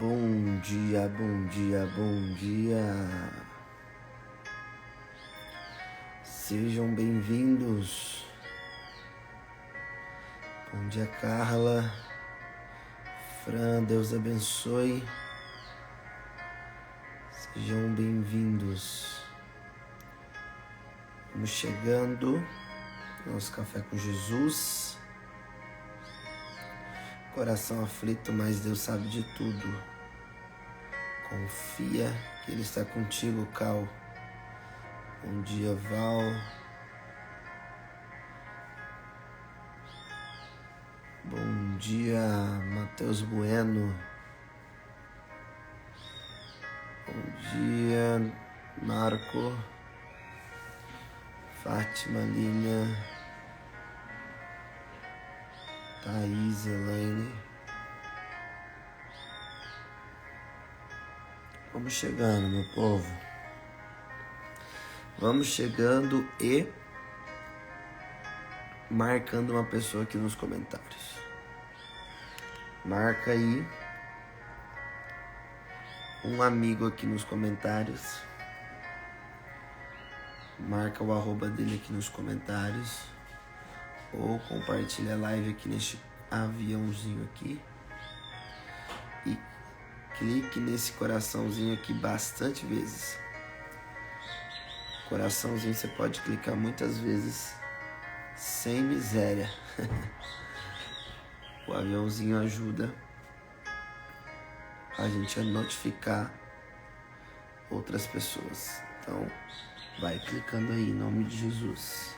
Bom dia, bom dia, bom dia. Sejam bem-vindos. Bom dia, Carla. Fran, Deus abençoe. Sejam bem-vindos. Vamos chegando. Nosso café com Jesus. Coração aflito, mas Deus sabe de tudo. Confia que Ele está contigo, Cal. Bom dia, Val. Bom dia, Matheus Bueno. Bom dia, Marco. Fátima, Linha. Thaís, Elaine. Vamos chegando, meu povo. Vamos chegando e marcando uma pessoa aqui nos comentários. Marca aí um amigo aqui nos comentários. Marca o arroba dele aqui nos comentários. Ou compartilha a live aqui neste aviãozinho aqui. E clique nesse coraçãozinho aqui bastante vezes. Coraçãozinho você pode clicar muitas vezes sem miséria. O aviãozinho ajuda a gente a notificar outras pessoas. Então, vai clicando aí em nome de Jesus.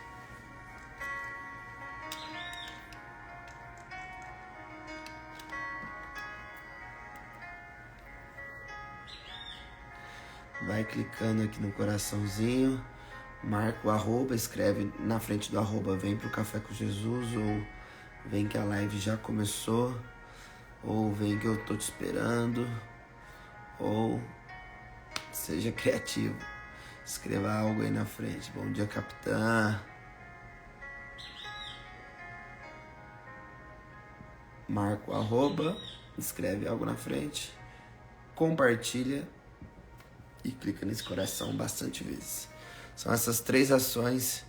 Vai clicando aqui no coraçãozinho, marca o arroba, escreve na frente do arroba, vem pro Café com Jesus, ou vem que a live já começou, ou vem que eu tô te esperando, ou seja criativo, escreva algo aí na frente. Bom dia, capitã. Marca o arroba, escreve algo na frente, compartilha e clica nesse coração bastante vezes. São essas 3 ações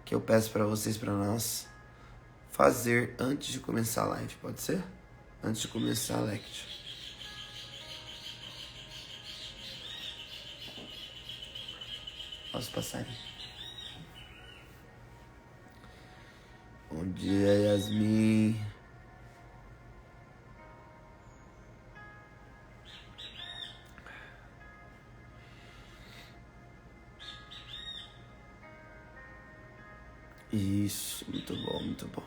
que eu peço para vocês, para nós fazer antes de começar a live, pode ser? Antes de começar a lecture. Posso passar aí? Bom dia, Yasmin. Isso, muito bom, muito bom.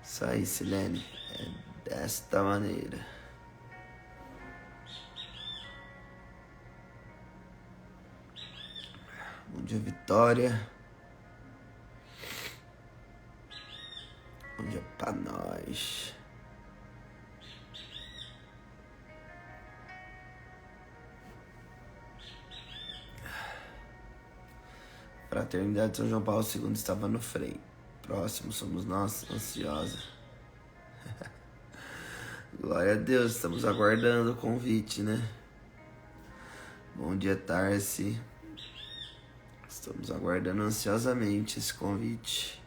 Isso aí, Silene. É desta maneira. Bom dia, Vitória. Bom dia pra nós. Fraternidade de São João Paulo II estava no freio. Próximo somos nós, ansiosa. Glória a Deus, estamos aguardando o convite, né? Bom dia, Tarsi. Estamos aguardando ansiosamente esse convite.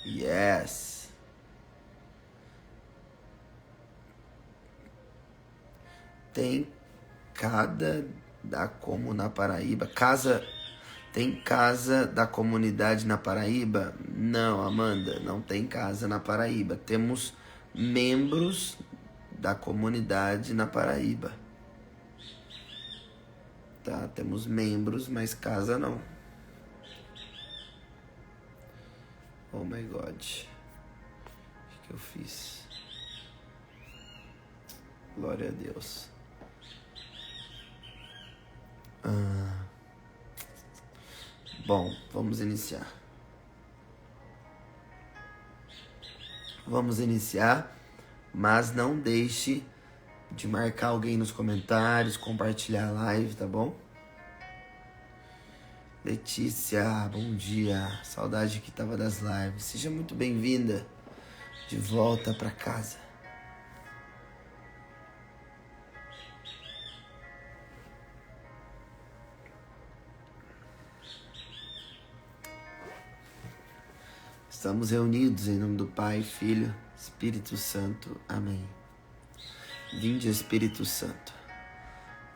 Yes! Tem cada da como na Paraíba. Tem casa da comunidade na Paraíba? Não, Amanda, não tem casa na Paraíba. Temos membros da comunidade na Paraíba. Tá, temos membros, mas casa não. Oh my God. O que eu fiz? Glória a Deus. Bom, vamos iniciar. Vamos iniciar, mas não deixe de marcar alguém nos comentários, compartilhar a live, tá bom? Letícia, bom dia. Saudade que tava das lives. Seja muito bem-vinda de volta para casa. Estamos reunidos em nome do Pai, Filho, Espírito Santo. Amém. Vinde, Espírito Santo,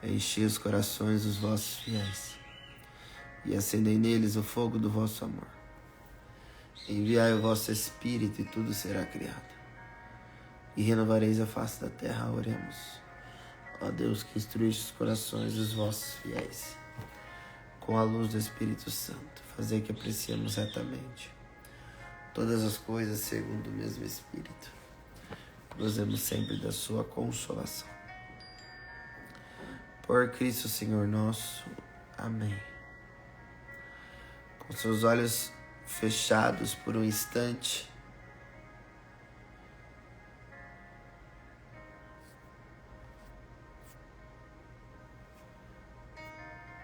enchei os corações dos vossos fiéis e acendei neles o fogo do vosso amor. Enviai o vosso Espírito e tudo será criado, e renovareis a face da terra. Oremos. Ó Deus, que instruíste os corações dos vossos fiéis com a luz do Espírito Santo, fazei que apreciemos retamente todas as coisas segundo o mesmo Espírito. Gozemos sempre da sua consolação. Por Cristo Senhor nosso. Amém. Com seus olhos fechados por um instante,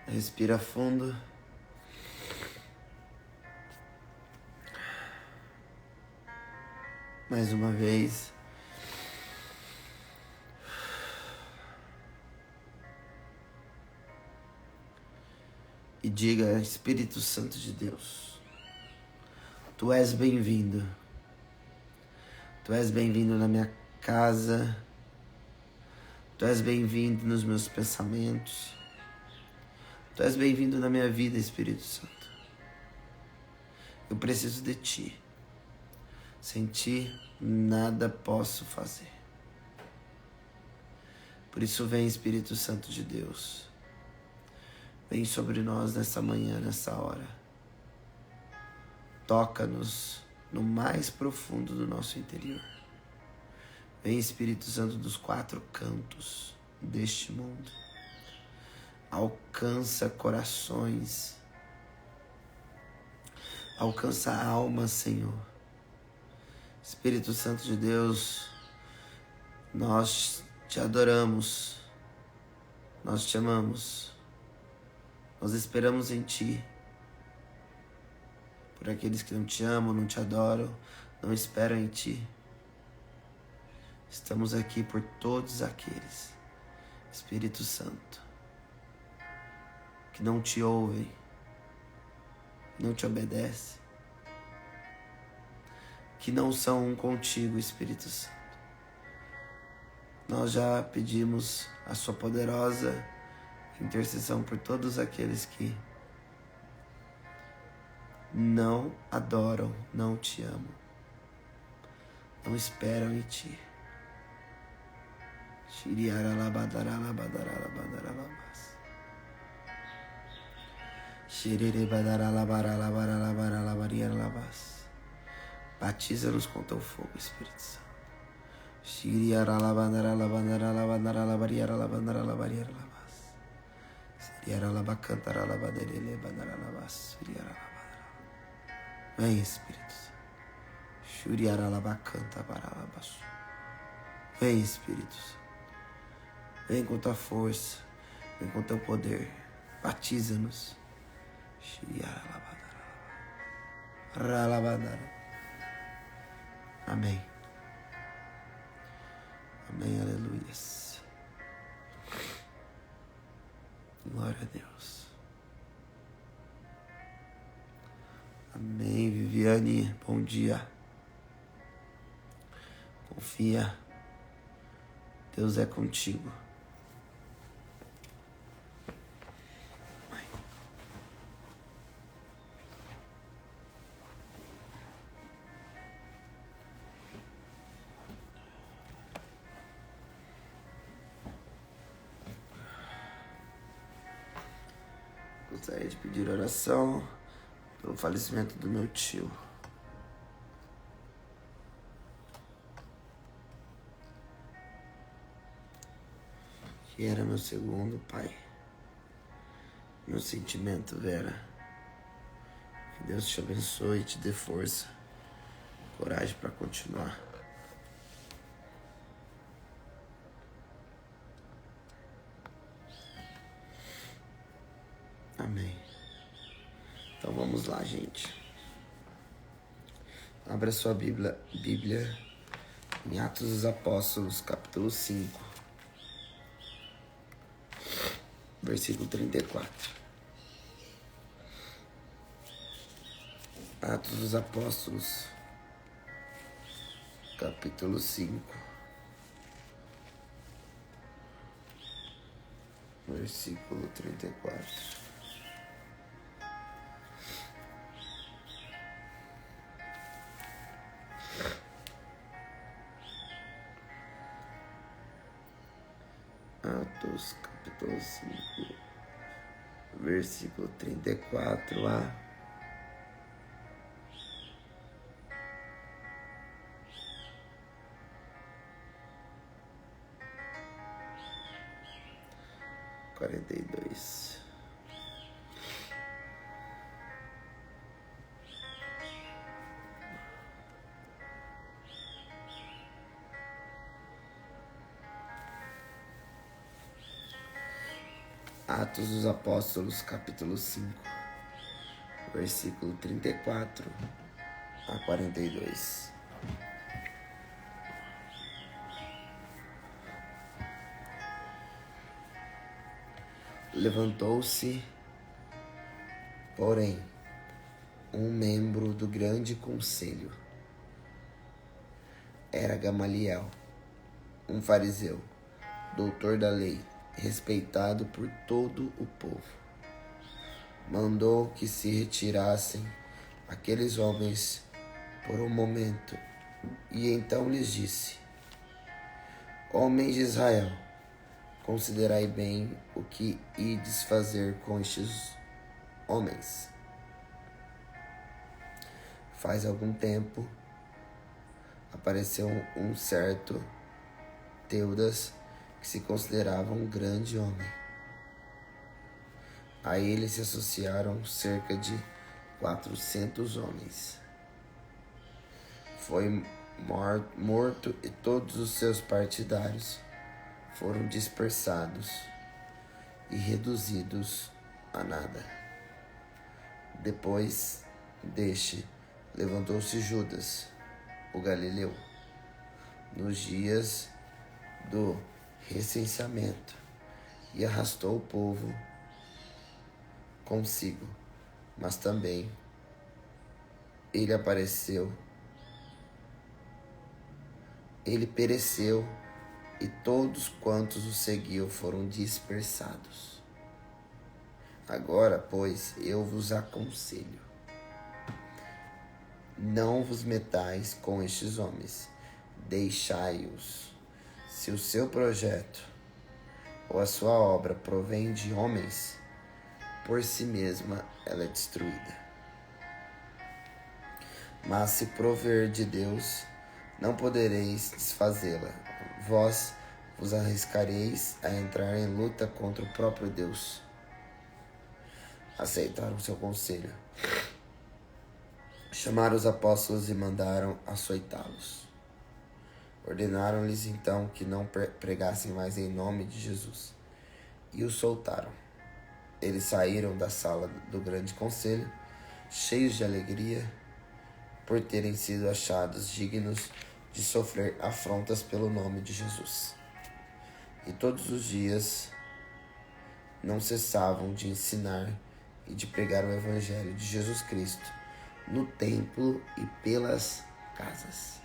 respira fundo. Mais uma vez. E diga: Espírito Santo de Deus, Tu és bem-vindo. Tu és bem-vindo na minha casa. Tu és bem-vindo nos meus pensamentos. Tu és bem-vindo na minha vida, Espírito Santo. Eu preciso de Ti. Sem Ti, nada posso fazer. Por isso vem, Espírito Santo de Deus. Vem sobre nós nessa manhã, nessa hora. Toca-nos no mais profundo do nosso interior. Vem, Espírito Santo dos quatro cantos deste mundo. Alcança corações. Alcança almas, Senhor. Espírito Santo de Deus, nós Te adoramos. Nós Te amamos. Nós esperamos em Ti. Por aqueles que não Te amam, não Te adoram, não esperam em Ti. Estamos aqui por todos aqueles, Espírito Santo, que não Te ouvem, não Te obedecem, que não são um contigo, Espírito Santo. Nós já pedimos a Sua poderosa intercessão por todos aqueles que não adoram, não Te amam, não esperam em Ti. Batiza-nos com Teu fogo, Espírito Santo. Vem, Espírito Santo. Vem, Espírito Santo. Vem com Tua força. Vem com Teu poder. Batiza-nos. Amém. Amém, aleluias. Glória a Deus. Amém, Viviane, bom dia. Confia, Deus é contigo. Gostaria de pedir oração pelo falecimento do meu tio. Que era meu segundo pai. Meu sentimento, Vera. Que Deus te abençoe e te dê força, coragem para continuar. Amém. Então vamos lá, gente. Abra sua Bíblia em Atos dos Apóstolos, capítulo 5, versículo 34. Atos dos Apóstolos, capítulo 5, versículo 34. Atos, capítulo 5, versículo 34a. Quarenta e dois. Atos dos Apóstolos, capítulo 5, versículo 34 a 42. Levantou-se, porém, um membro do grande conselho. Era Gamaliel, um fariseu, doutor da lei, respeitado por todo o povo. Mandou que se retirassem aqueles homens por um momento, e então lhes disse: Homens de Israel, considerai bem o que ides fazer com estes homens. Faz algum tempo apareceu um certo Teudas, que se considerava um grande homem. A ele se associaram cerca de 400 homens. Foi morto e todos os seus partidários foram dispersados e reduzidos a nada. Depois deste, levantou-se Judas, o Galileu, nos dias do recenseamento, e arrastou o povo consigo, mas também ele pereceu, e todos quantos o seguiam foram dispersados. Agora, pois, eu vos aconselho: não vos metais com estes homens, deixai-os. Se o seu projeto ou a sua obra provém de homens, por si mesma ela é destruída. Mas se prover de Deus, não podereis desfazê-la. Vós vos arriscareis a entrar em luta contra o próprio Deus. Aceitaram seu conselho. Chamaram os apóstolos e mandaram açoitá-los. Ordenaram-lhes então que não pregassem mais em nome de Jesus, e o soltaram. Eles saíram da sala do grande conselho, cheios de alegria, por terem sido achados dignos de sofrer afrontas pelo nome de Jesus. E todos os dias não cessavam de ensinar e de pregar o evangelho de Jesus Cristo no templo e pelas casas.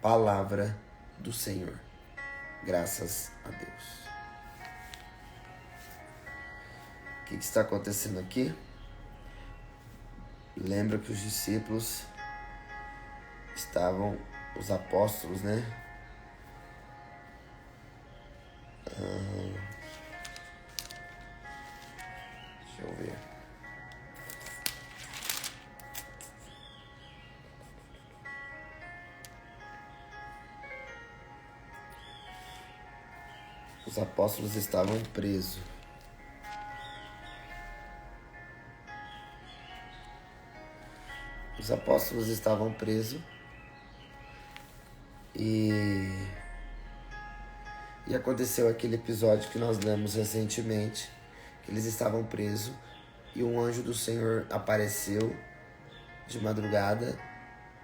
Palavra do Senhor. Graças a Deus. O que está acontecendo aqui? Lembra que os discípulos estavam, os apóstolos, né? Deixa eu ver. Os apóstolos estavam presos. Os apóstolos estavam presos e aconteceu aquele episódio que nós lemos recentemente, que eles estavam presos e um anjo do Senhor apareceu de madrugada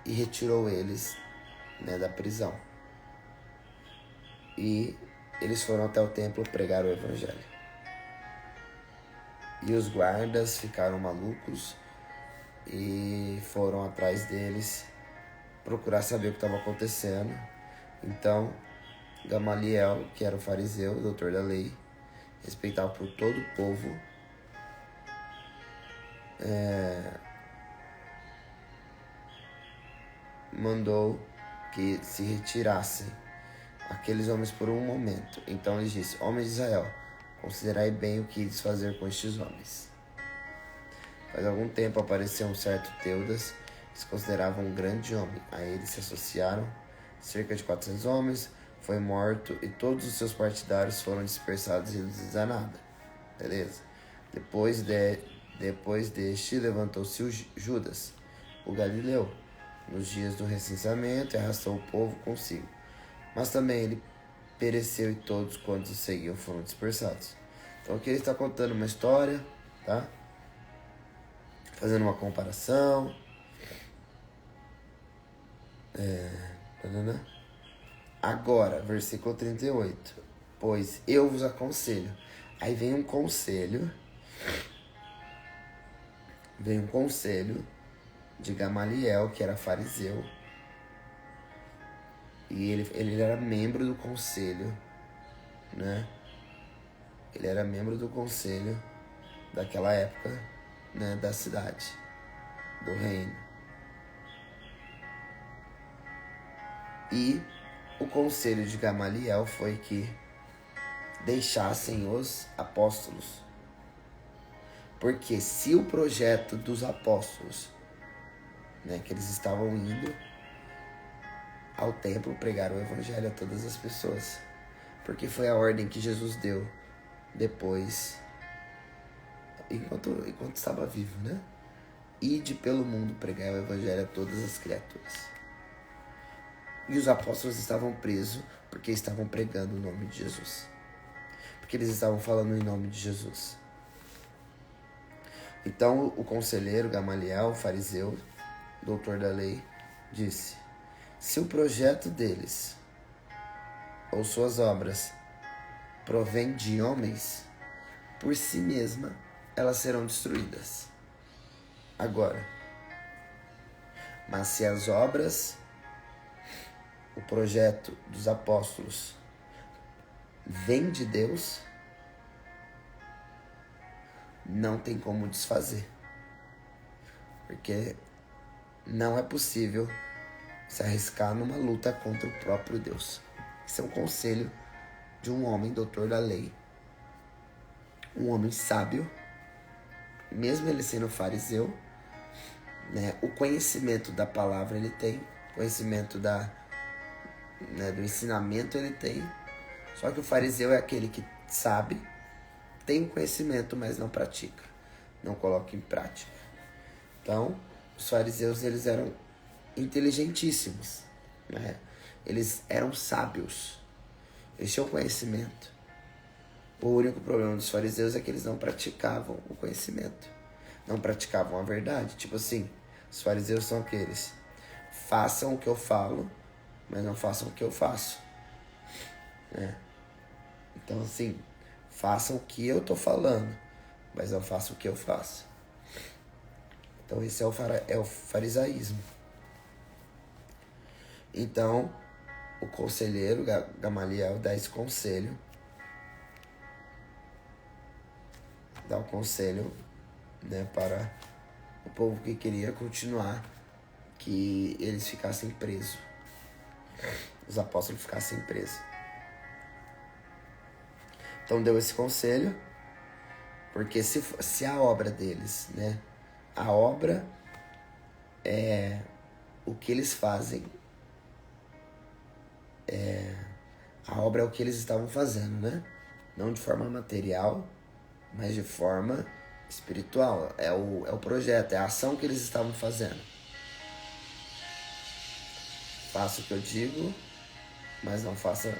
e retirou eles, né, da prisão. E eles foram até o templo pregar o evangelho. E os guardas ficaram malucos e foram atrás deles procurar saber o que estava acontecendo. Então, Gamaliel, que era o fariseu, o doutor da lei, respeitado por todo o povo, mandou que se retirassem aqueles homens por um momento. Então ele disse: homens de Israel, considerai bem o que ides fazer com estes homens. Faz algum tempo apareceu um certo Teudas, que se considerava um grande homem. A ele se associaram cerca de 400 homens, foi morto e todos os seus partidários foram dispersados e reduzidos a nada. Beleza? Depois deste, levantou-se o Judas, o Galileu, nos dias do recenseamento, e arrastou o povo consigo. Mas também ele pereceu e todos quantos o seguiam foram dispersados. Então aqui ele está contando uma história, tá? Fazendo uma comparação. Agora, versículo 38. Pois eu vos aconselho. Aí vem um conselho. Vem um conselho de Gamaliel, que era fariseu. E ele era membro do conselho, né? Ele era membro do conselho daquela época, né? Da cidade, do reino. E o conselho de Gamaliel foi que deixassem os apóstolos. Porque se o projeto dos apóstolos, né, que eles estavam indo ao templo pregar o evangelho a todas as pessoas, porque foi a ordem que Jesus deu depois, enquanto estava vivo, né? Ide pelo mundo pregar o evangelho a todas as criaturas. E os apóstolos estavam presos porque estavam pregando o nome de Jesus, porque eles estavam falando em nome de Jesus. Então o conselheiro Gamaliel, fariseu, doutor da lei, disse: se o projeto deles ou suas obras provém de homens, por si mesma elas serão destruídas. Agora, mas se as obras, o projeto dos apóstolos vem de Deus, não tem como desfazer, porque não é possível se arriscar numa luta contra o próprio Deus. Esse é um conselho de um homem doutor da lei, um homem sábio, mesmo ele sendo fariseu, né? O conhecimento da palavra ele tem, conhecimento do ensinamento ele tem, só que o fariseu é aquele que sabe, tem o conhecimento, mas não pratica, não coloca em prática. Então, os fariseus eles eram inteligentíssimos, né? Eles eram sábios, eles tinham conhecimento. O único problema dos fariseus é que eles não praticavam o conhecimento, não praticavam a verdade. Tipo assim, os fariseus são aqueles: façam o que eu falo, mas não façam o que eu faço, né? Então assim, façam o que eu tô falando, mas não façam o que eu faço. Então esse é o farisaísmo. Então o conselheiro Gamaliel dá esse conselho, dá o conselho, né, para o povo que queria continuar, que eles ficassem presos, os apóstolos ficassem presos. Então deu esse conselho, porque se a obra deles, né, a obra é o que eles fazem, a obra é o que eles estavam fazendo, né? Não de forma material, mas de forma espiritual. É o projeto, é a ação que eles estavam fazendo. Faça o que eu digo, mas não faça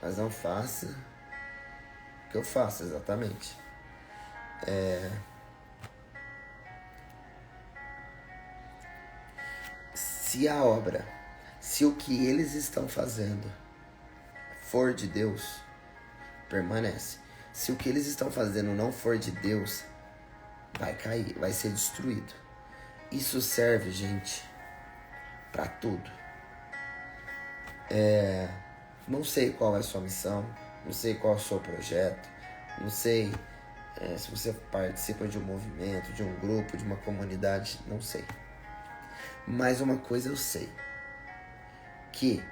o que eu faço, exatamente. Se a obra, se o que eles estão fazendo for de Deus, permanece. Se o que eles estão fazendo não for de Deus, vai cair, vai ser destruído. Isso serve, gente, para tudo. Não sei qual é a sua missão, não sei qual é o seu projeto, não sei se você participa de um movimento, de um grupo, de uma comunidade, não sei. Mas uma coisa eu sei, que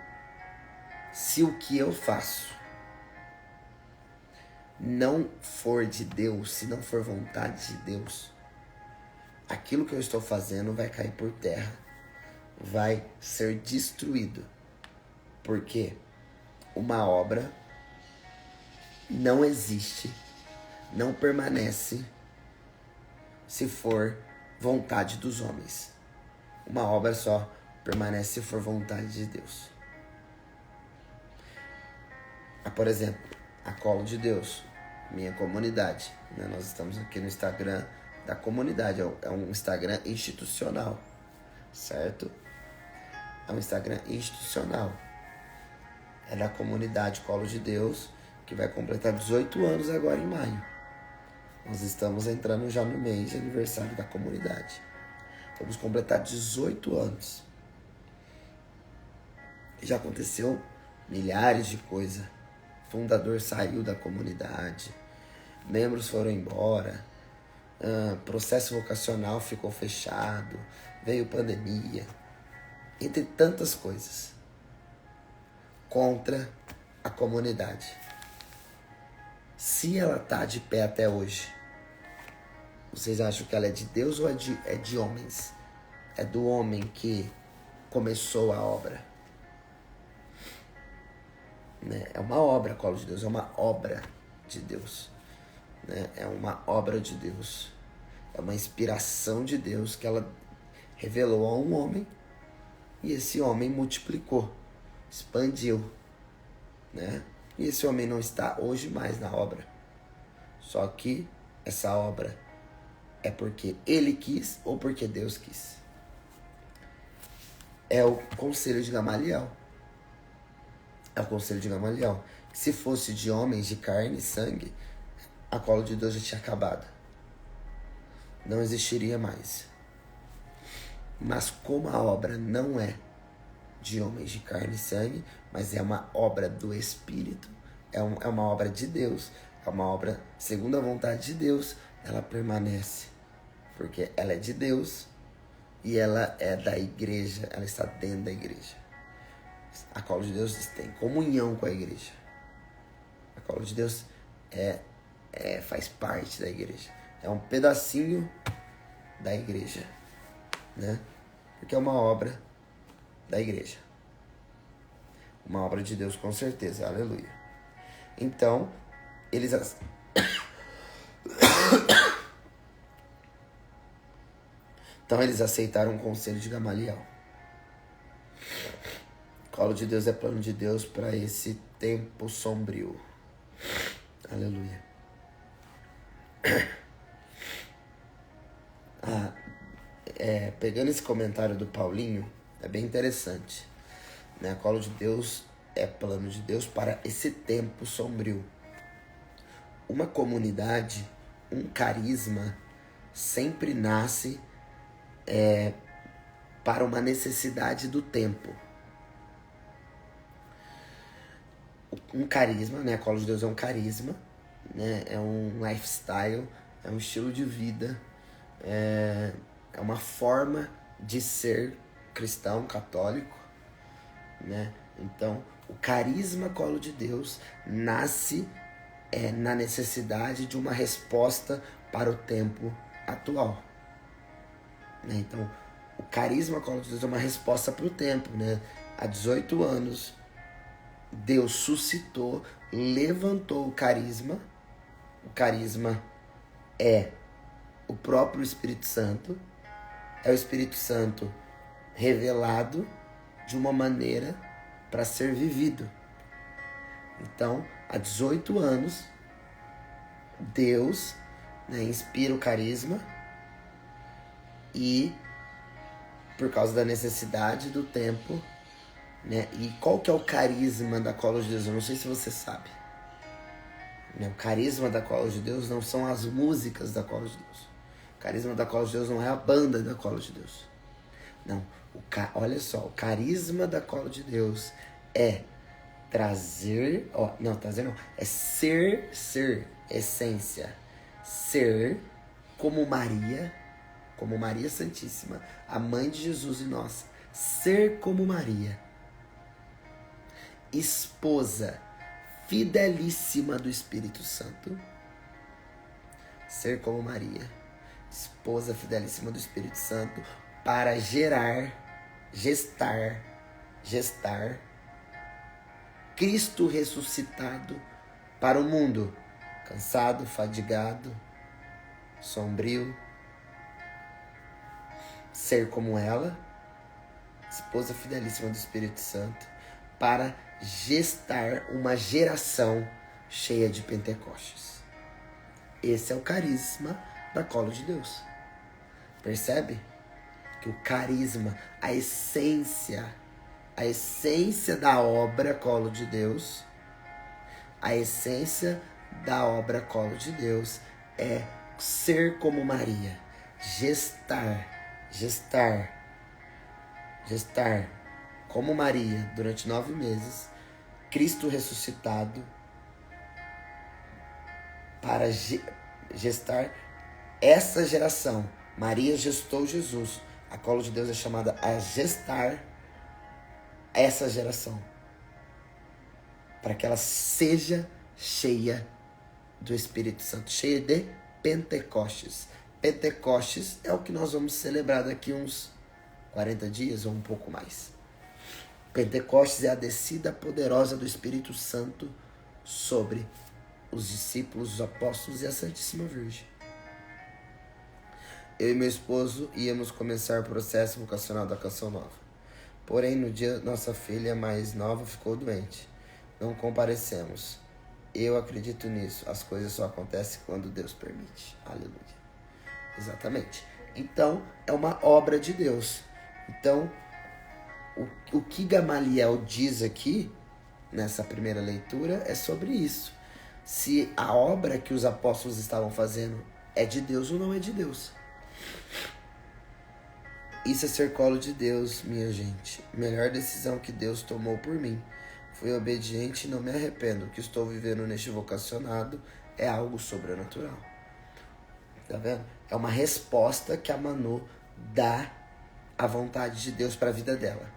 se o que eu faço não for de Deus, se não for vontade de Deus, aquilo que eu estou fazendo vai cair por terra, vai ser destruído. Porque uma obra não existe, não permanece se for vontade dos homens. Uma obra só permanece se for vontade de Deus. Por exemplo, a Colo de Deus, minha comunidade, né? Nós estamos aqui no Instagram da comunidade, é um Instagram institucional, certo? É um Instagram institucional. É da comunidade Colo de Deus, que vai completar 18 anos agora em maio. Nós estamos entrando já no mês de aniversário da comunidade. Vamos completar 18 anos. Já aconteceu milhares de coisas. O fundador saiu da comunidade, membros foram embora, processo vocacional ficou fechado, veio pandemia, entre tantas coisas, contra a comunidade. Se ela está de pé até hoje, vocês acham que ela é de Deus ou é de homens? É do homem que começou a obra. Né? É uma obra, Colo de Deus, é uma obra de Deus. Né? É uma obra de Deus. É uma inspiração de Deus que ela revelou a um homem e esse homem multiplicou, expandiu. Né? E esse homem não está hoje mais na obra. Só que essa obra é porque ele quis ou porque Deus quis. É o conselho de Gamaliel. É o conselho de Gamaliel. Se fosse de homens, de carne e sangue, a Colo de Deus já tinha acabado. Não existiria mais. Mas como a obra não é de homens, de carne e sangue, mas é uma obra do Espírito, é uma obra de Deus, é uma obra segundo a vontade de Deus, ela permanece. Porque ela é de Deus e ela é da igreja, ela está dentro da igreja. A Colo de Deus tem comunhão com a igreja. A Colo de Deus faz parte da igreja. É um pedacinho da igreja, né? Porque é uma obra da igreja. Uma obra de Deus com certeza, aleluia. Então, eles aceitaram o conselho de Gamaliel. Colo de Deus é plano de Deus para esse tempo sombrio. Aleluia. Pegando esse comentário do Paulinho, é bem interessante. Né? Colo de Deus é plano de Deus para esse tempo sombrio. Uma comunidade, um carisma, sempre nasce para uma necessidade do tempo. Um carisma, né? A Colo de Deus é um carisma, né? É um lifestyle, é um estilo de vida, é uma forma de ser cristão, católico, né? Então, o carisma Colo de Deus nasce na necessidade de uma resposta para o tempo atual. Né? Então, o carisma Colo de Deus é uma resposta para o tempo, né? Há 18 anos, Deus suscitou, levantou o carisma. O carisma é o próprio Espírito Santo. É o Espírito Santo revelado de uma maneira para ser vivido. Então, há 18 anos, Deus, né, inspira o carisma e, por causa da necessidade do tempo, né, e qual que é o carisma da Colo de Deus? Eu não sei se você sabe. Né, o carisma da Colo de Deus não são as músicas da Colo de Deus. O carisma da Colo de Deus não é a banda da Colo de Deus. Não, olha só, o carisma da cola de Deus é trazer, é ser, essência, ser como Maria Santíssima, a mãe de Jesus e nós, ser como Maria, esposa fidelíssima do Espírito Santo, ser como Maria, esposa fidelíssima do Espírito Santo, para gestar Cristo ressuscitado para o mundo, cansado, fadigado, sombrio, ser como ela, esposa fidelíssima do Espírito Santo, para gestar uma geração cheia de Pentecostes. Esse é o carisma da cola de Deus. Percebe? Que o carisma, a essência da obra colo de Deus, é ser como Maria, gestar como Maria durante 9 meses, Cristo ressuscitado, para gestar essa geração. Maria gestou Jesus. A cola de Deus é chamada a gestar essa geração, para que ela seja cheia do Espírito Santo, cheia de Pentecostes. Pentecostes é o que nós vamos celebrar daqui uns 40 dias ou um pouco mais. Pentecostes é a descida poderosa do Espírito Santo sobre os discípulos, os apóstolos e a Santíssima Virgem. Eu e meu esposo íamos começar o processo vocacional da Canção Nova. Porém, no dia nossa filha mais nova ficou doente. Não comparecemos. Eu acredito nisso. As coisas só acontecem quando Deus permite. Aleluia. Exatamente. Então, é uma obra de Deus. Então, o que Gamaliel diz aqui, nessa primeira leitura, é sobre isso. Se a obra que os apóstolos estavam fazendo é de Deus ou não é de Deus. Isso é ser colo de Deus, minha gente. Melhor decisão que Deus tomou por mim. Fui obediente e não me arrependo. O que estou vivendo neste vocacionado é algo sobrenatural. Tá vendo? É uma resposta que a Manu dá à vontade de Deus para a vida dela.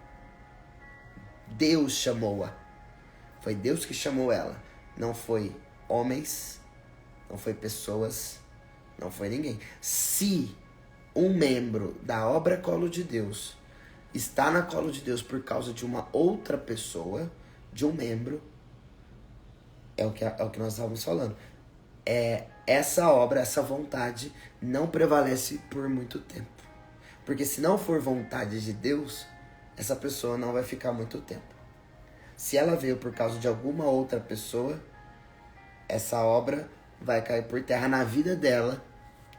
Deus chamou-a. Foi Deus que chamou ela. Não foi homens, não foi pessoas, não foi ninguém. Se um membro da obra Colo de Deus está na Colo de Deus por causa de uma outra pessoa, de um membro, é o que nós estávamos falando. Essa obra, essa vontade não prevalece por muito tempo. Porque se não for vontade de Deus, essa pessoa não vai ficar muito tempo. Se ela veio por causa de alguma outra pessoa, essa obra vai cair por terra na vida dela,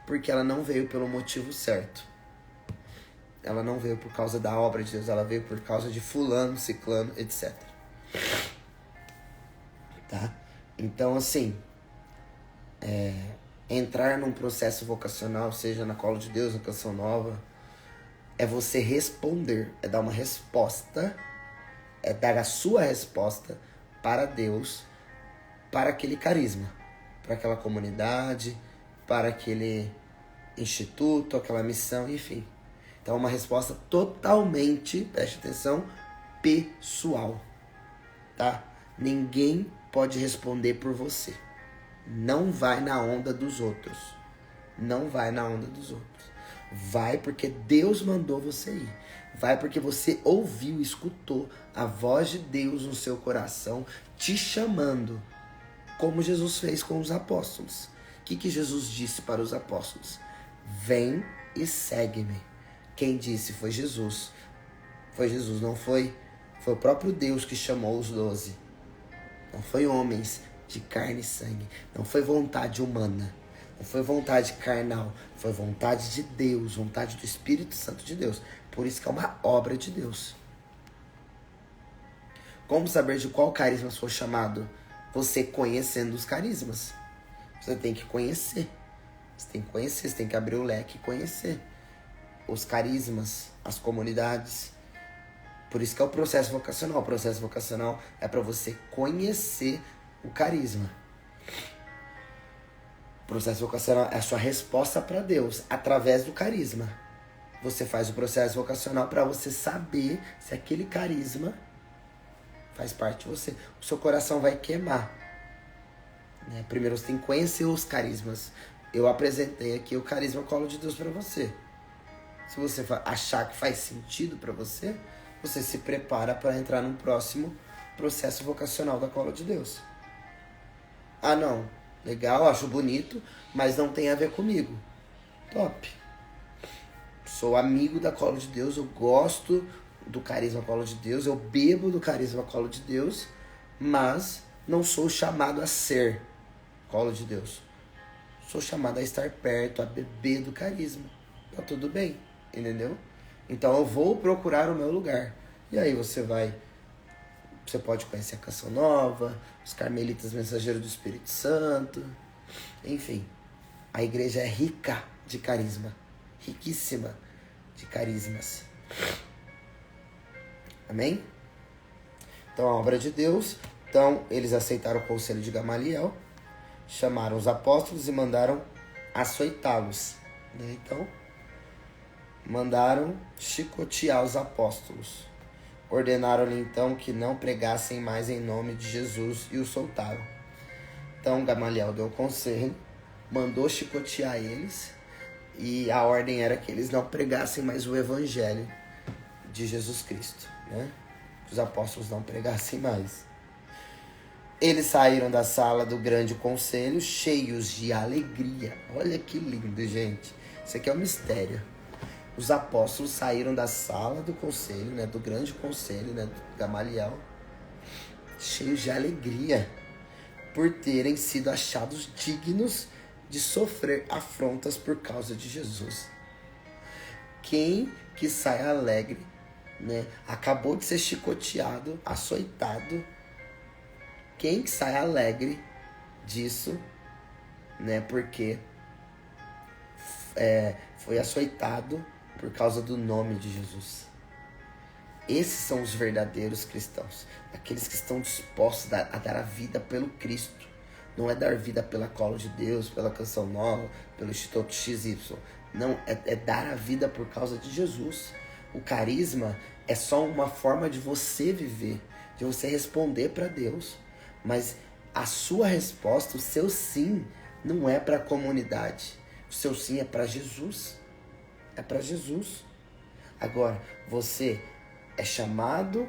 porque ela não veio pelo motivo certo. Ela não veio por causa da obra de Deus, ela veio por causa de fulano, ciclano, etc. Tá? Então, assim, entrar num processo vocacional, seja na Colo de Deus, na Canção Nova, é você responder, é dar uma resposta, é dar a sua resposta para Deus, para aquele carisma, para aquela comunidade, para aquele instituto, aquela missão, enfim. Então é uma resposta totalmente, preste atenção, pessoal, tá? Ninguém pode responder por você. Não vai na onda dos outros. Não vai na onda dos outros. Vai porque Deus mandou você ir. Vai porque você ouviu, escutou a voz de Deus no seu coração te chamando, como Jesus fez com os apóstolos. O que Jesus disse para os apóstolos? Vem e segue-me. Quem disse foi Jesus. Foi Jesus, não foi? Foi o próprio Deus que chamou os 12. Não foi homens de carne e sangue. Não foi vontade humana. Não foi vontade carnal. Foi vontade de Deus. Vontade do Espírito Santo de Deus. Por isso que é uma obra de Deus. Como saber de qual carisma sou chamado? Você conhecendo os carismas. Você tem que conhecer. Você tem que conhecer. Você tem que abrir o leque e conhecer. os carismas, as comunidades. Por isso que é o processo vocacional. O processo vocacional é para você conhecer o carisma. O processo vocacional é a sua resposta para Deus através do carisma. Você faz o processo vocacional para você saber se aquele carisma faz parte de você. O seu coração vai queimar. Né? Primeiro você tem que conhecer os carismas. Eu apresentei aqui o carisma Colo de Deus para você. Se você achar que faz sentido para você, você se prepara para entrar no próximo processo vocacional da Colo de Deus. Ah, não. Legal, acho bonito, mas não tem a ver comigo. Top. Sou amigo da Colo de Deus, eu gosto do carisma Colo de Deus, eu bebo do carisma Colo de Deus, mas não sou chamado a ser Colo de Deus. Sou chamado a estar perto, a beber do carisma. Tá tudo bem, entendeu? Então eu vou procurar o meu lugar. E aí você pode conhecer a Canção Nova, os Carmelitas Mensageiros do Espírito Santo. Enfim, a igreja é rica de carisma. Riquíssima de carismas. Amém? Então, a obra de Deus. Então, eles aceitaram o conselho de Gamaliel, chamaram os apóstolos e mandaram açoitá-los. Né? Então, mandaram chicotear os apóstolos. Ordenaram-lhe então que não pregassem mais em nome de Jesus e os soltaram. Então Gamaliel deu conselho, mandou chicotear eles e a ordem era que eles não pregassem mais o evangelho de Jesus Cristo, né? Que os apóstolos não pregassem mais. Eles saíram da sala do grande conselho cheios de alegria. Olha que lindo, gente. Isso aqui é um mistério. Os apóstolos saíram da sala do conselho, né, do grande conselho, né, do Gamaliel, cheios de alegria por terem sido achados dignos de sofrer afrontas por causa de Jesus. Quem que sai alegre, né, acabou de ser chicoteado, açoitado, quem que sai alegre disso, né, porque foi açoitado por causa do nome de Jesus. Esses são os verdadeiros cristãos. Aqueles que estão dispostos a dar a vida pelo Cristo. Não é dar vida pela Colo de Deus, pela Canção Nova, pelo Instituto XY. Não, é dar a vida por causa de Jesus. O carisma é só uma forma de você viver, de você responder para Deus. Mas a sua resposta, o seu sim, não é para a comunidade. O seu sim é para Jesus. É para Jesus. Agora, você é chamado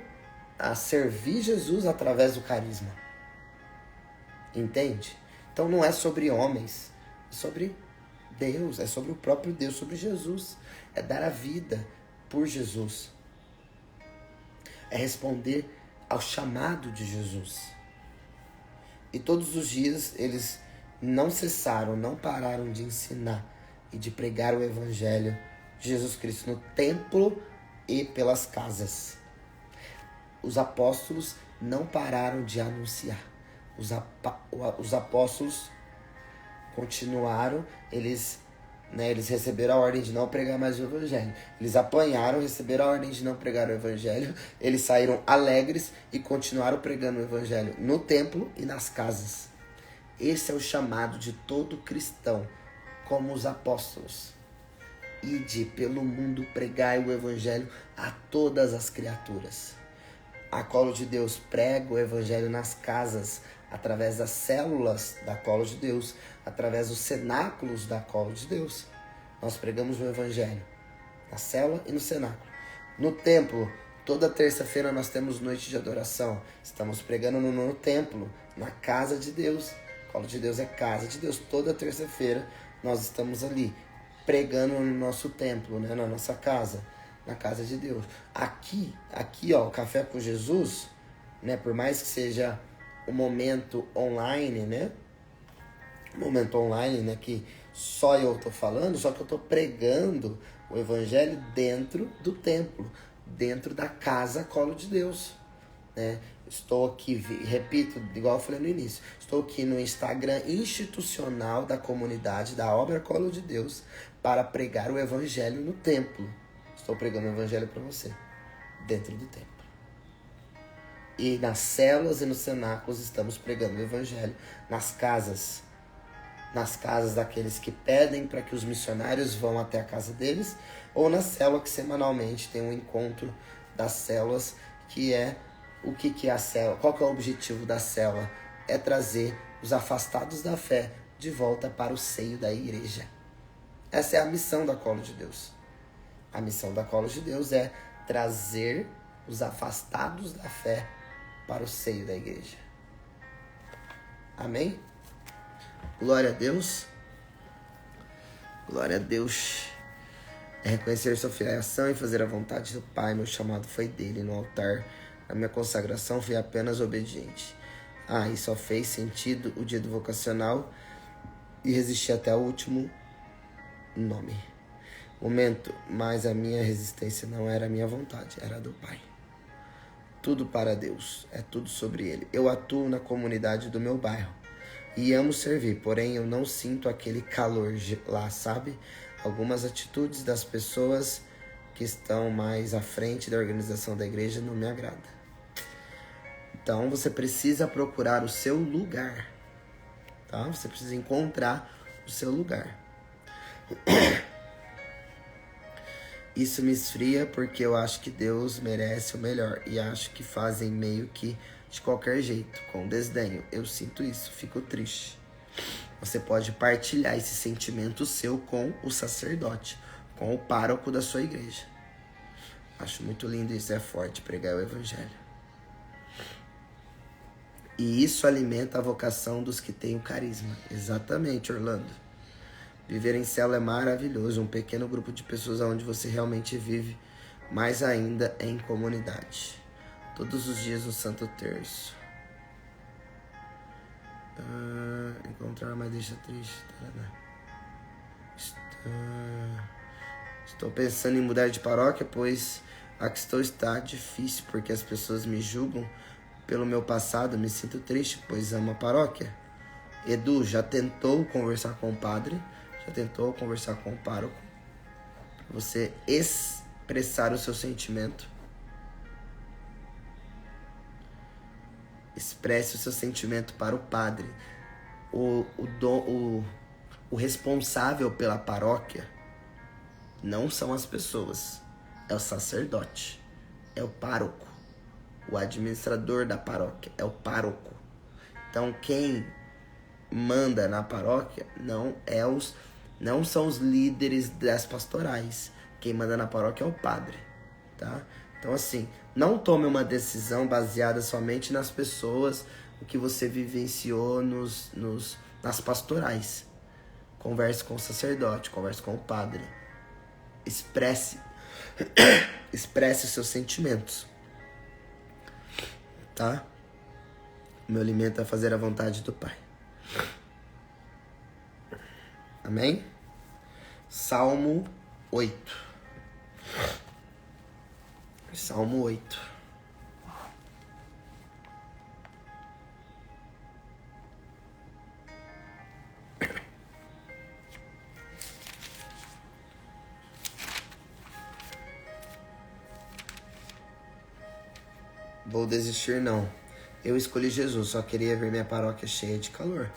a servir Jesus através do carisma. Entende? Então não é sobre homens, é sobre Deus, é sobre o próprio Deus, sobre Jesus. É dar a vida por Jesus. É responder ao chamado de Jesus. E todos os dias eles não cessaram, não pararam de ensinar e de pregar o evangelho de Jesus Cristo no templo e pelas casas. Os apóstolos não pararam de anunciar. Os apóstolos continuaram, eles receberam a ordem de não pregar mais o evangelho. Eles apanharam, receberam a ordem de não pregar o evangelho. Eles saíram alegres e continuaram pregando o evangelho no templo e nas casas. Esse é o chamado de todo cristão, como os apóstolos. Ide pelo mundo, pregai o evangelho a todas as criaturas. A Colo de Deus prega o evangelho nas casas, através das células da Colo de Deus, através dos cenáculos da Colo de Deus. Nós pregamos o evangelho na célula e no cenáculo. No templo, toda terça-feira nós temos noite de adoração. Estamos pregando no templo, na casa de Deus. Colo de Deus é casa de Deus. Toda terça-feira nós estamos ali, pregando no nosso templo, né? Na nossa casa, na casa de Deus. Aqui, ó, o Café com Jesus, né? Por mais que seja um momento online, né? Um momento online, né? Que só eu tô falando, só que eu tô pregando o evangelho dentro do templo, dentro da casa Colo de Deus, né? Estou aqui, repito, igual eu falei no início, estou aqui no Instagram institucional da comunidade da Obra Colo de Deus, para pregar o evangelho no templo. Estou pregando o evangelho para você, dentro do templo. E nas células e nos cenáculos estamos pregando o evangelho. Nas casas daqueles que pedem para que os missionários vão até a casa deles, ou na célula que semanalmente tem um encontro das células, que é o que é a célula, qual que é o objetivo da célula? É trazer os afastados da fé de volta para o seio da igreja. Essa é a missão da Colo de Deus. A missão da Colo de Deus é trazer os afastados da fé para o seio da igreja. Amém? Glória a Deus. Glória a Deus. É reconhecer sua filiação e fazer a vontade do Pai. Meu chamado foi dele no altar. A minha consagração fui apenas obediente. E só fez sentido o dia do vocacional e resisti até o último momento. Mas a minha resistência não era a minha vontade, era a do Pai. Tudo para Deus, é tudo sobre Ele. Eu atuo na comunidade do meu bairro e amo servir, porém eu não sinto aquele calor lá, sabe? Algumas atitudes das pessoas que estão mais à frente da organização da igreja não me agradam. Então você precisa procurar o seu lugar, tá? Você precisa encontrar o seu lugar. Isso me esfria porque eu acho que Deus merece o melhor e acho que fazem meio que de qualquer jeito, com desdenho. Eu sinto isso, fico triste. Você pode partilhar esse sentimento seu com o sacerdote, com o pároco da sua igreja. Acho muito lindo isso, é forte pregar o evangelho. E isso alimenta a vocação dos que têm o carisma. Exatamente, Orlando. Viver em célula é maravilhoso, um pequeno grupo de pessoas onde você realmente vive, mais ainda em comunidade. Todos os dias no Santo Terço. Encontrar mas deixa triste. Estou pensando em mudar de paróquia, pois a que estou está difícil, porque as pessoas me julgam pelo meu passado. Me sinto triste, pois amo a paróquia. Edu, já tentou conversar com o padre? Já tentou conversar com o pároco? Para você expressar o seu sentimento. Expresse o seu sentimento para o padre. O responsável pela paróquia não são as pessoas. É o sacerdote. É o pároco. O administrador da paróquia é o pároco. Então quem manda na paróquia não são os líderes das pastorais. Quem manda na paróquia é o padre, tá? Então assim, não tome uma decisão baseada somente nas pessoas, o que você vivenciou nas pastorais. Converse com o sacerdote, converse com o padre. Expresse os seus sentimentos, tá? Meu alimento é fazer a vontade do Pai. Amém? Salmo 8. Salmo 8. Vou desistir não. Eu escolhi Jesus, só queria ver minha paróquia cheia de calor.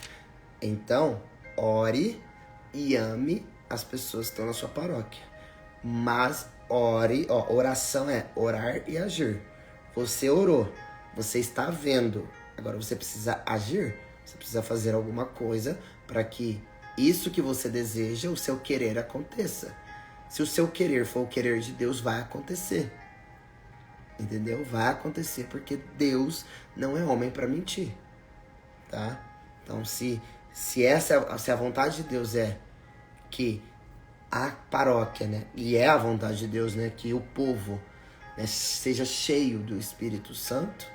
Então, ore e ame as pessoas que estão na sua paróquia. Mas ore, oração é orar e agir. Você orou, você está vendo. Agora você precisa agir. Você precisa fazer alguma coisa para que isso que você deseja, o seu querer aconteça. Se o seu querer for o querer de Deus, vai acontecer. Entendeu? Vai acontecer porque Deus não é homem para mentir, tá? Então, se a vontade de Deus é que a paróquia, né? E é a vontade de Deus, né? Que o povo, né, seja cheio do Espírito Santo.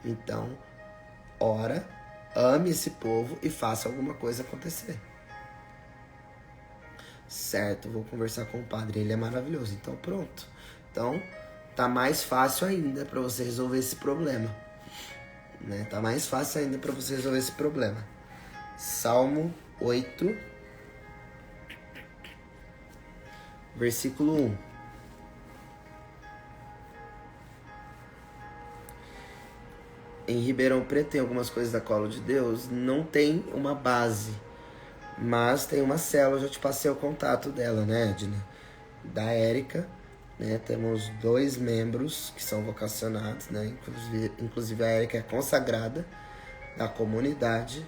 Então, ora, ame esse povo e faça alguma coisa acontecer. Certo, vou conversar com o padre, ele é maravilhoso. Então, pronto. Então, tá mais fácil ainda para você resolver esse problema, né? Tá mais fácil ainda para você resolver esse problema. Salmo 8. Versículo 1. Em Ribeirão Preto tem algumas coisas da Colo de Deus, não tem uma base, mas tem uma célula, eu já te passei o contato dela, né, Edna? Da Érica, né? Temos 2 membros que são vocacionados, né? Inclusive a Érica é consagrada da comunidade.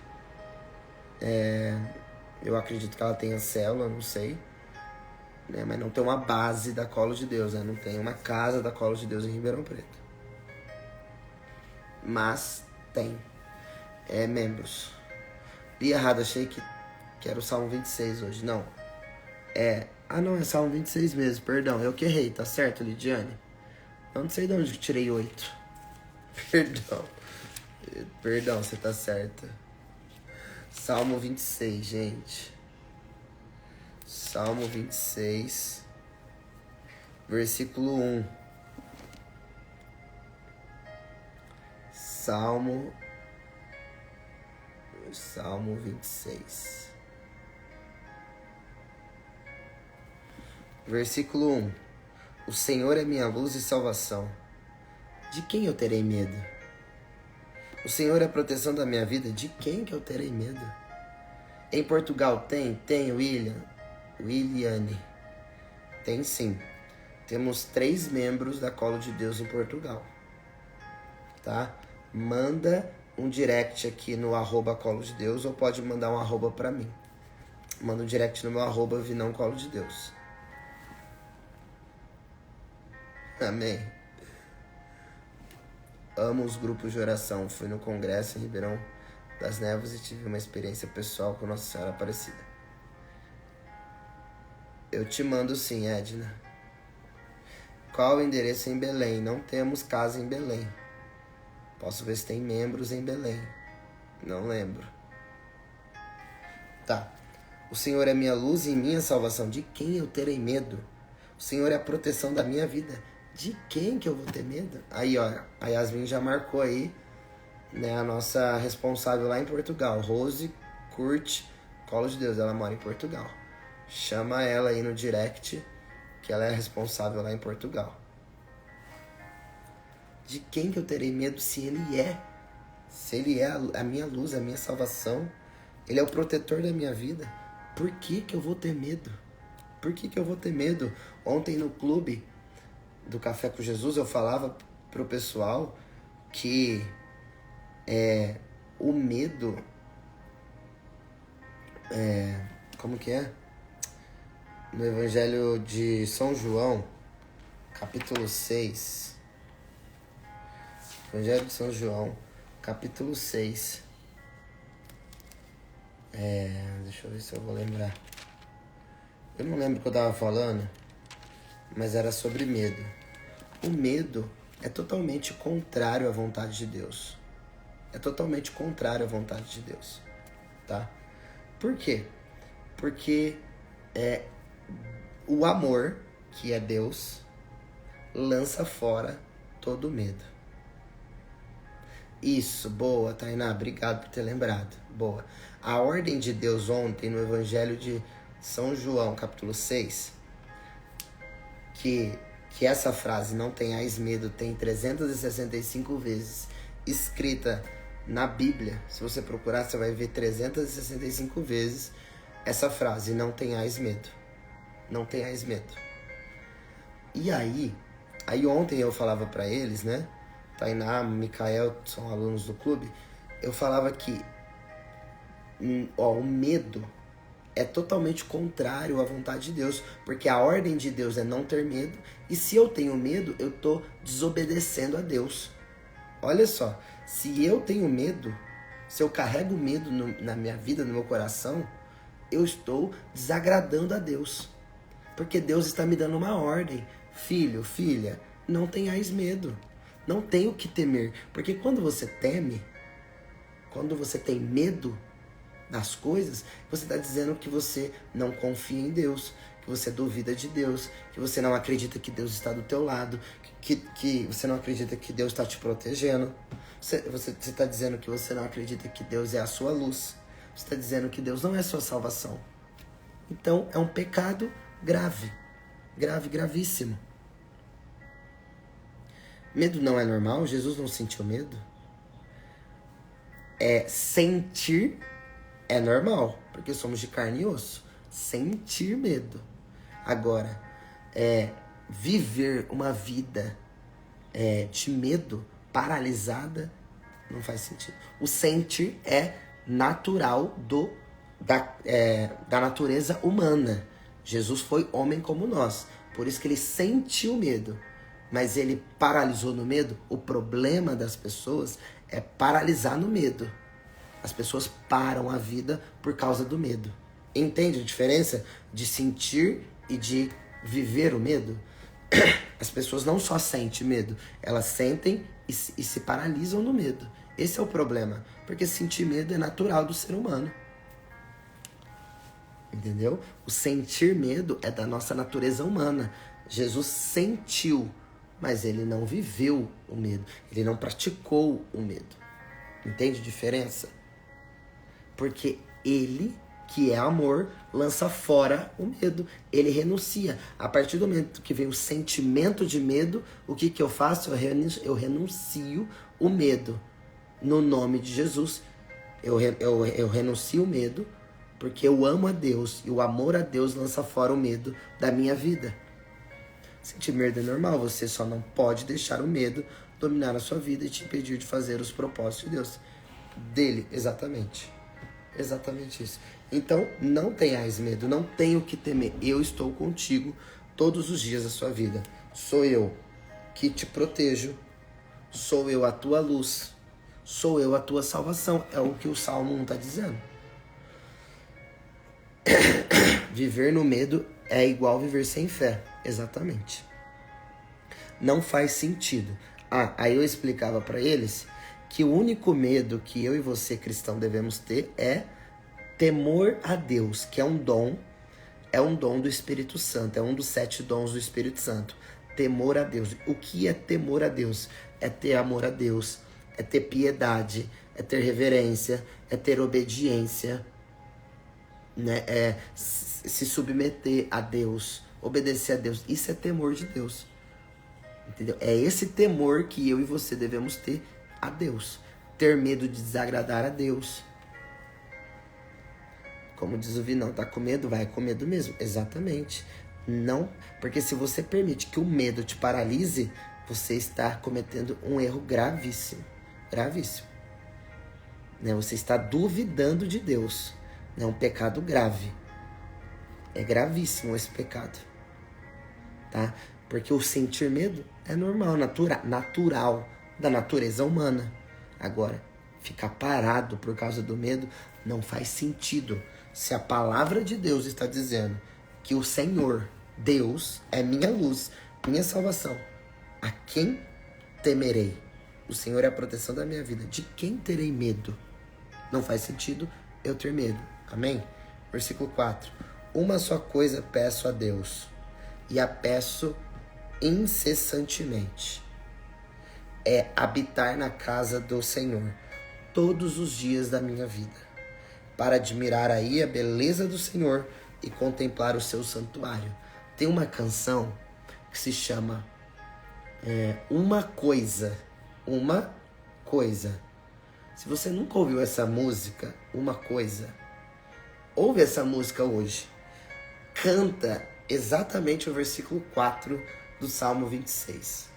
Eu acredito que ela tenha célula, não sei, né? Mas não tem uma base da Colo de Deus, né? Não tem uma casa da Colo de Deus em Ribeirão Preto. Mas tem membros. Li errado, achei que era o Salmo 26 hoje. Não. Não, é Salmo 26 mesmo, perdão. Eu que errei, tá certo, Lidiane? Eu não sei de onde eu tirei 8. Perdão, você tá certa. Salmo 26, gente. Salmo 26, versículo 1. Salmo 26. Versículo 1. O Senhor é minha luz e salvação. De quem eu terei medo? O Senhor é a proteção da minha vida. De quem que eu terei medo? Em Portugal tem, Williane. Tem sim. Temos 3 membros da Colo de Deus em Portugal. Tá? Manda um direct aqui no @Colo de Deus ou pode mandar um @ pra mim. Manda um direct no meu @Vinão Colo de Deus. Amém. Amo os grupos de oração. Fui no congresso em Ribeirão das Neves e tive uma experiência pessoal com Nossa Senhora Aparecida. Eu te mando sim, Edna. Qual o endereço em Belém? Não temos casa em Belém. Posso ver se tem membros em Belém. Não lembro. Tá. O Senhor é minha luz e minha salvação. De quem eu terei medo? O Senhor é a proteção da minha vida. De quem que eu vou ter medo? Aí, ó, a Yasmin já marcou aí, né, a nossa responsável lá em Portugal. Rose Curte Colo de Deus. Ela mora em Portugal. Chama ela aí no direct, que ela é responsável lá em Portugal. De quem que eu terei medo se ele é? Se ele é a minha luz, a minha salvação, ele é o protetor da minha vida. Por que que eu vou ter medo? Por que que eu vou ter medo? Ontem no clube do Café com Jesus eu falava pro pessoal que o medo como que é? No Evangelho de São João, capítulo 6. Evangelho de São João, capítulo 6. Deixa eu ver se eu vou lembrar. Eu não lembro o que eu tava falando, mas era sobre medo. O medo é totalmente contrário à vontade de Deus. É totalmente contrário à vontade de Deus, tá? Por quê? Porque o amor, que é Deus, lança fora todo medo. Isso, boa, Tainá, obrigado por ter lembrado. Boa. A ordem de Deus ontem no Evangelho de São João, capítulo 6, que essa frase, não tenhais medo, tem 365 vezes escrita na Bíblia. Se você procurar, você vai ver 365 vezes essa frase, não tenhais medo. Não tenhais medo. E aí ontem eu falava pra eles, né? Tainá, Micael, são alunos do clube. Eu falava que o medo é totalmente contrário à vontade de Deus, porque a ordem de Deus é não ter medo, e se eu tenho medo, eu tô desobedecendo a Deus. Olha só, se eu tenho medo, se eu carrego medo na minha vida, no meu coração, eu estou desagradando a Deus, porque Deus está me dando uma ordem. Filho, filha, não tenhais medo, não tem o que temer, porque quando você teme, quando você tem medo das coisas, você está dizendo que você não confia em Deus, que você duvida de Deus, que você não acredita que Deus está do teu lado, que você não acredita que Deus está te protegendo. Você está dizendo que você não acredita que Deus é a sua luz. Você está dizendo que Deus não é a sua salvação. Então, é um pecado grave. Grave, gravíssimo. Medo não é normal? Jesus não sentiu medo? Sentir é normal, porque somos de carne e osso. Sentir medo. Agora, viver uma vida de medo, paralisada, não faz sentido. O sentir é natural da natureza humana. Jesus foi homem como nós, por isso que ele sentiu medo, mas ele paralisou no medo. O problema das pessoas é paralisar no medo. As pessoas param a vida por causa do medo. Entende a diferença de sentir e de viver o medo? As pessoas não só sentem medo, elas sentem e se paralisam no medo. Esse é o problema, porque sentir medo é natural do ser humano. Entendeu? O sentir medo é da nossa natureza humana. Jesus sentiu, mas ele não viveu o medo. Ele não praticou o medo. Entende a diferença? Porque ele, que é amor, lança fora o medo. Ele renuncia. A partir do momento que vem o sentimento de medo, o que eu faço? Eu renuncio o medo. No nome de Jesus, eu renuncio o medo, porque eu amo a Deus, e o amor a Deus lança fora o medo da minha vida. Sentir medo é normal, você só não pode deixar o medo dominar a sua vida e te impedir de fazer os propósitos de Deus. Dele, exatamente. Exatamente isso. Então, não tenhais medo, não tenho o que temer. Eu estou contigo todos os dias da sua vida. Sou eu que te protejo, sou eu a tua luz, sou eu a tua salvação. É o que o Salmo 1 está dizendo. Viver no medo é igual viver sem fé. Exatamente. Não faz sentido. Aí eu explicava para eles que o único medo que eu e você, cristão, devemos ter é temor a Deus, que é um dom do Espírito Santo, é um dos 7 dons do Espírito Santo. Temor a Deus. O que é temor a Deus? É ter amor a Deus, é ter piedade, é ter reverência, é ter obediência, né? É se submeter a Deus, obedecer a Deus. Isso é temor de Deus. Entendeu? É esse temor que eu e você devemos ter a Deus. Ter medo de desagradar a Deus. Como diz o Vinão, tá com medo? Vai com medo mesmo. Exatamente. Não, porque se você permite que o medo te paralise, você está cometendo um erro gravíssimo. Gravíssimo. Né? Você está duvidando de Deus. É um pecado grave. É gravíssimo esse pecado. Tá? Porque o sentir medo é normal, natural da natureza humana. Agora, ficar parado por causa do medo não faz sentido. Se a palavra de Deus está dizendo que o Senhor, Deus, é minha luz, minha salvação, a quem temerei? O Senhor é a proteção da minha vida. De quem terei medo? Não faz sentido eu ter medo. Amém? Versículo 4. Uma só coisa peço a Deus, e a peço incessantemente. É habitar na casa do Senhor todos os dias da minha vida, para admirar aí a beleza do Senhor e contemplar o seu santuário. Tem uma canção que se chama Uma Coisa. Uma Coisa. Se você nunca ouviu essa música, Uma Coisa, ouve essa música hoje. Canta exatamente o versículo 4 do Salmo 26.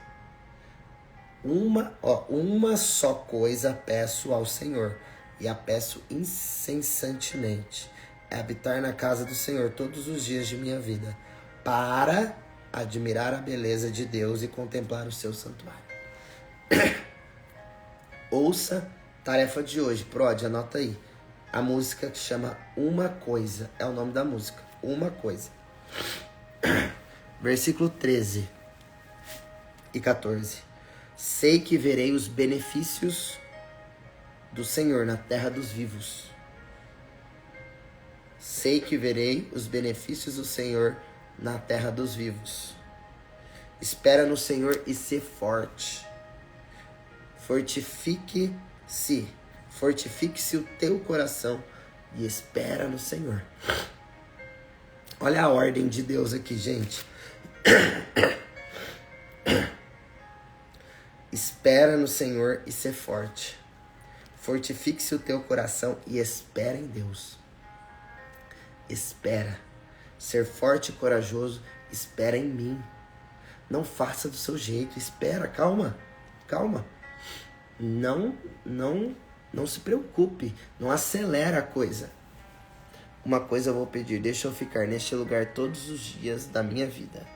Uma só coisa peço ao Senhor, e a peço incessantemente, é habitar na casa do Senhor todos os dias de minha vida, para admirar a beleza de Deus e contemplar o seu santuário. Ouça, tarefa de hoje, Prod, anota aí. A música que chama Uma Coisa, é o nome da música, Uma Coisa. Versículo 13 e 14. Sei que verei os benefícios do Senhor na terra dos vivos. Sei que verei os benefícios do Senhor na terra dos vivos. Espera no Senhor e sê forte. Fortifique-se o teu coração e espera no Senhor. Olha a ordem de Deus aqui, gente. Espera no Senhor e ser forte. Fortifique-se o teu coração e espera em Deus. Espera. Ser forte e corajoso, espera em mim. Não faça do seu jeito, espera, calma. Não se preocupe, não acelera a coisa. Uma coisa eu vou pedir, deixa eu ficar neste lugar todos os dias da minha vida.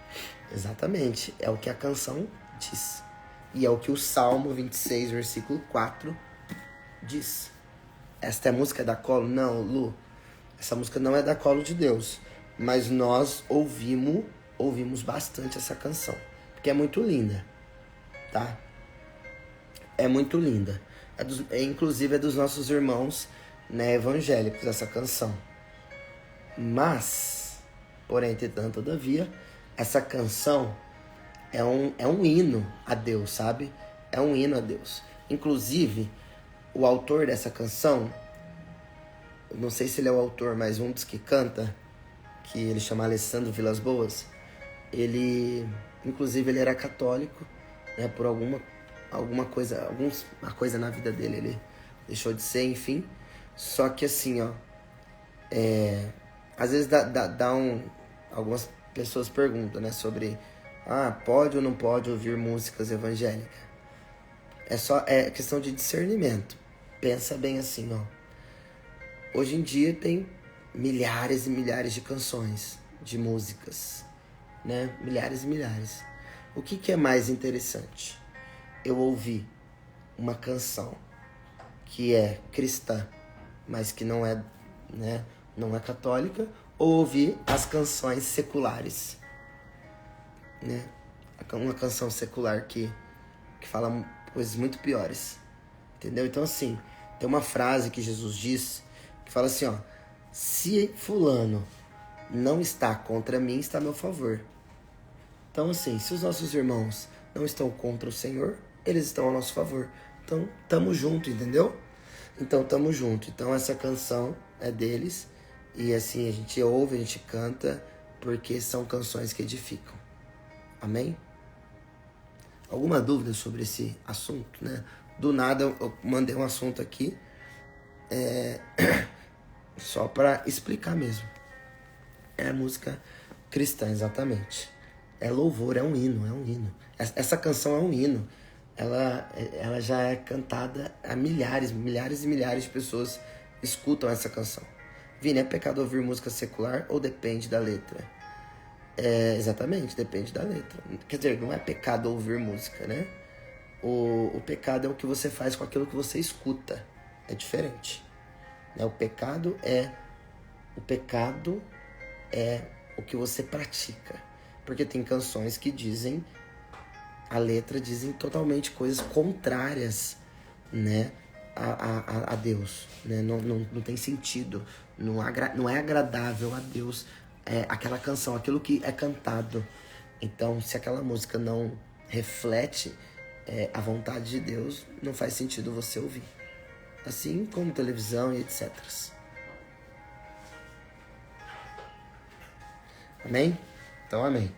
Exatamente, é o que a canção diz. E é o que o Salmo 26, versículo 4 diz. Esta é a música da Colo? Não, Lu. Essa música não é da Colo de Deus. Mas nós ouvimos bastante essa canção. Porque é muito linda, tá? É muito linda. Inclusive é dos nossos irmãos, né, evangélicos, essa canção. Mas, porém, entretanto, todavia, essa canção é um hino a Deus, sabe? É um hino a Deus. Inclusive, o autor dessa canção, não sei se ele é o autor, mas um dos que canta, que ele chama Alessandro Vilas Boas, inclusive ele era católico, né, por alguma coisa na vida dele, ele deixou de ser, enfim. Só que assim, ó, às vezes algumas pessoas perguntam, né, sobre pode ou não pode ouvir músicas evangélicas. É questão de discernimento. Pensa bem assim, ó. Hoje em dia tem milhares e milhares de canções, de músicas, né? Milhares e milhares. O que é mais interessante? Eu ouvi uma canção que é cristã, mas que não é, né, não é católica, ou ouvir as canções seculares, né? Uma canção secular que fala coisas muito piores, entendeu? Então assim, tem uma frase que Jesus diz que fala assim, ó: se fulano não está contra mim, está a meu favor. Então assim, se os nossos irmãos não estão contra o Senhor, eles estão a nosso favor. Então, tamo junto, entendeu? Então, tamo junto. Então, essa canção é deles. E assim, a gente ouve, a gente canta, porque são canções que edificam. Amém? Alguma dúvida sobre esse assunto, né? Do nada, eu mandei um assunto aqui, só para explicar mesmo. É música cristã, exatamente. É louvor, é um hino. Essa canção é um hino. Ela já é cantada a milhares e milhares de pessoas escutam essa canção. Vini, é pecado ouvir música secular ou depende da letra? Exatamente, depende da letra. Quer dizer, não é pecado ouvir música, né? O pecado é o que você faz com aquilo que você escuta. É diferente, né? O pecado é o que você pratica. Porque tem canções que dizem, a letra dizem totalmente coisas contrárias, né, a Deus, né? Não tem sentido, não é agradável a Deus aquela canção, aquilo que é cantado. Então, se aquela música não reflete a vontade de Deus, não faz sentido você ouvir. Assim como televisão e etc. Amém? Então, amém.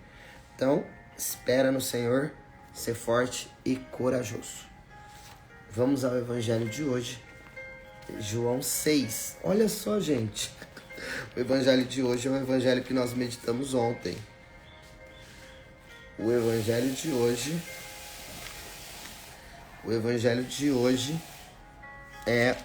Então, espera no Senhor, ser forte e corajoso. Vamos ao evangelho de hoje. João 6. Olha só, gente. O evangelho de hoje é o evangelho que nós meditamos ontem. O evangelho de hoje é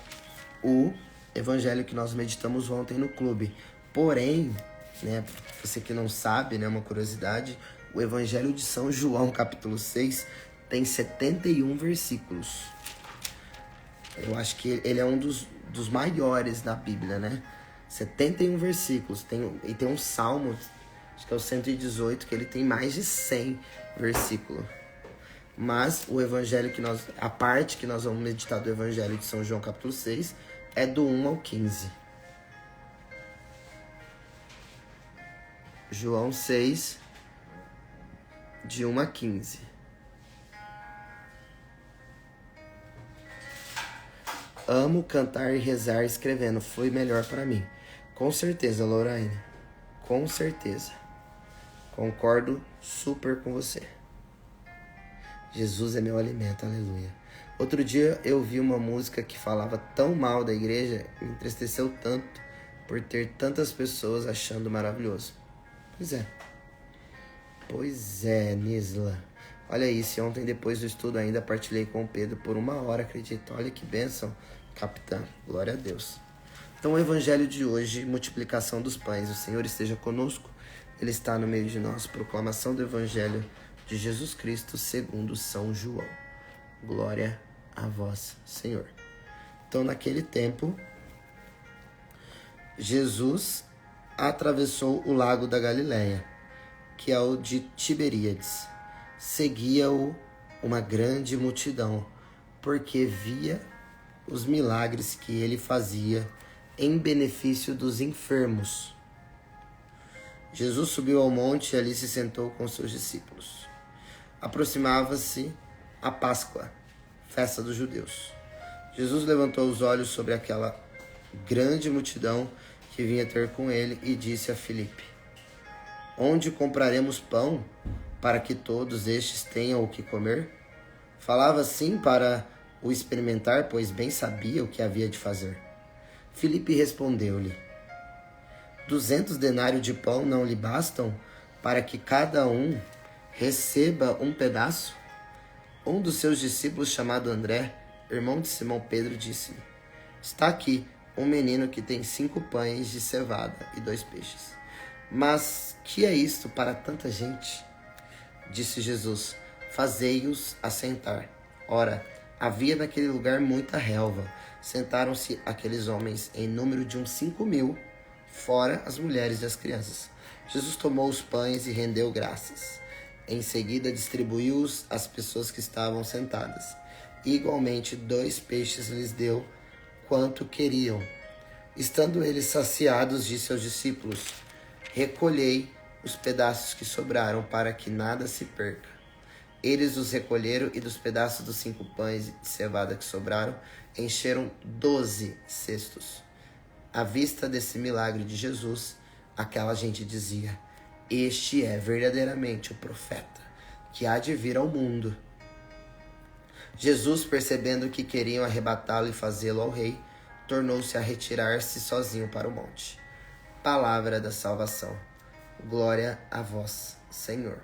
o evangelho que nós meditamos ontem no clube. Porém, né, você que não sabe, né, uma curiosidade, o evangelho de São João, capítulo 6, tem 71 versículos. Eu acho que ele é um dos maiores da Bíblia, né? 71 versículos. Tem um salmo, acho que é o 118, que ele tem mais de 100 versículos. Mas o evangelho a parte que nós vamos meditar do evangelho de São João, capítulo 6, é do 1 ao 15. João 6, de 1 a 15. Amo cantar e rezar escrevendo, foi melhor para mim. Com certeza, Lorraine. Com certeza. Concordo super com você. Jesus é meu alimento, aleluia. Outro dia eu vi uma música que falava tão mal da igreja, me entristeceu tanto por ter tantas pessoas achando maravilhoso. Pois é, Nisla. Olha isso, ontem depois do estudo ainda partilhei com o Pedro por 1 hora, acredito. Olha que bênção, capitã. Glória a Deus. Então o evangelho de hoje, multiplicação dos pães. O Senhor esteja conosco, Ele está no meio de nós. Proclamação do evangelho de Jesus Cristo segundo São João. Glória a vós, Senhor. Então naquele tempo, Jesus atravessou o lago da Galileia, que é o de Tiberíades. Seguia-o uma grande multidão, porque via os milagres que ele fazia em benefício dos enfermos. Jesus subiu ao monte e ali se sentou com seus discípulos. Aproximava-se a Páscoa, festa dos judeus. Jesus levantou os olhos sobre aquela grande multidão que vinha ter com ele e disse a Filipe: onde compraremos pão para que todos estes tenham o que comer? Falava assim para o experimentar, pois bem sabia o que havia de fazer. Filipe respondeu-lhe: 200 denários de pão não lhe bastam para que cada um receba um pedaço? Um dos seus discípulos, chamado André, irmão de Simão Pedro, disse-lhe: está aqui um menino que tem 5 pães de cevada e 2 peixes. Mas que é isto para tanta gente? Disse Jesus: fazei-os assentar. Ora, havia naquele lugar muita relva. Sentaram-se aqueles homens em número de uns 5.000, fora as mulheres e as crianças. Jesus tomou os pães e rendeu graças. Em seguida distribuiu-os às pessoas que estavam sentadas. E igualmente 2 peixes lhes deu quanto queriam. Estando eles saciados, disse aos discípulos: recolhei os pedaços que sobraram, para que nada se perca. Eles os recolheram e dos pedaços dos 5 pães de cevada que sobraram, encheram 12 cestos. À vista desse milagre de Jesus, aquela gente dizia: este é verdadeiramente o profeta que há de vir ao mundo. Jesus, percebendo que queriam arrebatá-lo e fazê-lo ao rei, tornou-se a retirar-se sozinho para o monte. Palavra da salvação. Glória a vós, Senhor.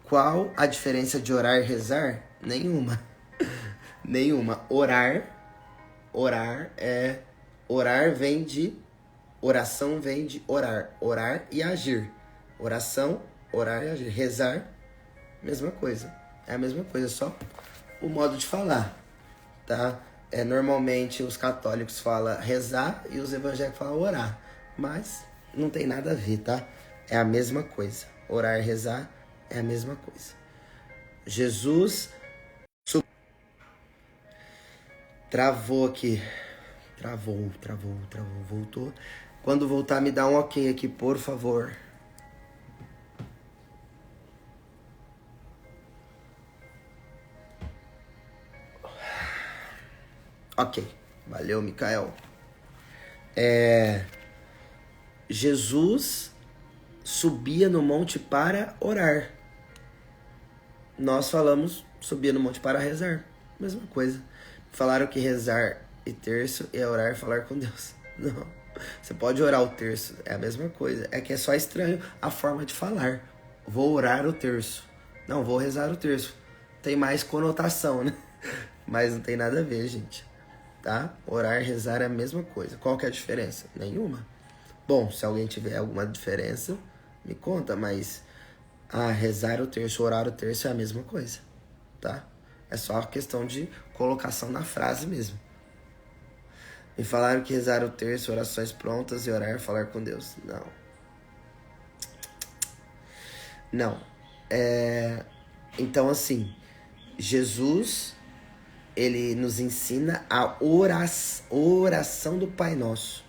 Qual a diferença de orar e rezar? Nenhuma. Nenhuma. Orar vem de oração, vem de orar. Orar e agir. Oração, orar e agir. Rezar, mesma coisa. É a mesma coisa, só o modo de falar, tá? Normalmente os católicos falam rezar e os evangélicos falam orar. Mas não tem nada a ver, tá? É a mesma coisa. Orar e rezar é a mesma coisa. Jesus travou aqui. Travou. Voltou. Quando voltar, me dá um ok aqui, por favor. Ok. Valeu, Micael. Jesus subia no monte para orar. Nós falamos subia no monte para rezar. Mesma coisa. Falaram que rezar e terço é orar e falar com Deus. Não. Você pode orar o terço. É a mesma coisa. É que é só estranho a forma de falar. Vou orar o terço. Não, vou rezar o terço. Tem mais conotação, né? Mas não tem nada a ver, gente. Tá? Orar e rezar é a mesma coisa. Qual que é a diferença? Nenhuma. Bom, se alguém tiver alguma diferença, me conta, mas rezar o terço, orar o terço é a mesma coisa, tá? É só a questão de colocação na frase mesmo. Me falaram que rezar o terço, orações prontas e orar, falar com Deus. Não. Então, assim, Jesus, ele nos ensina a oração do Pai Nosso.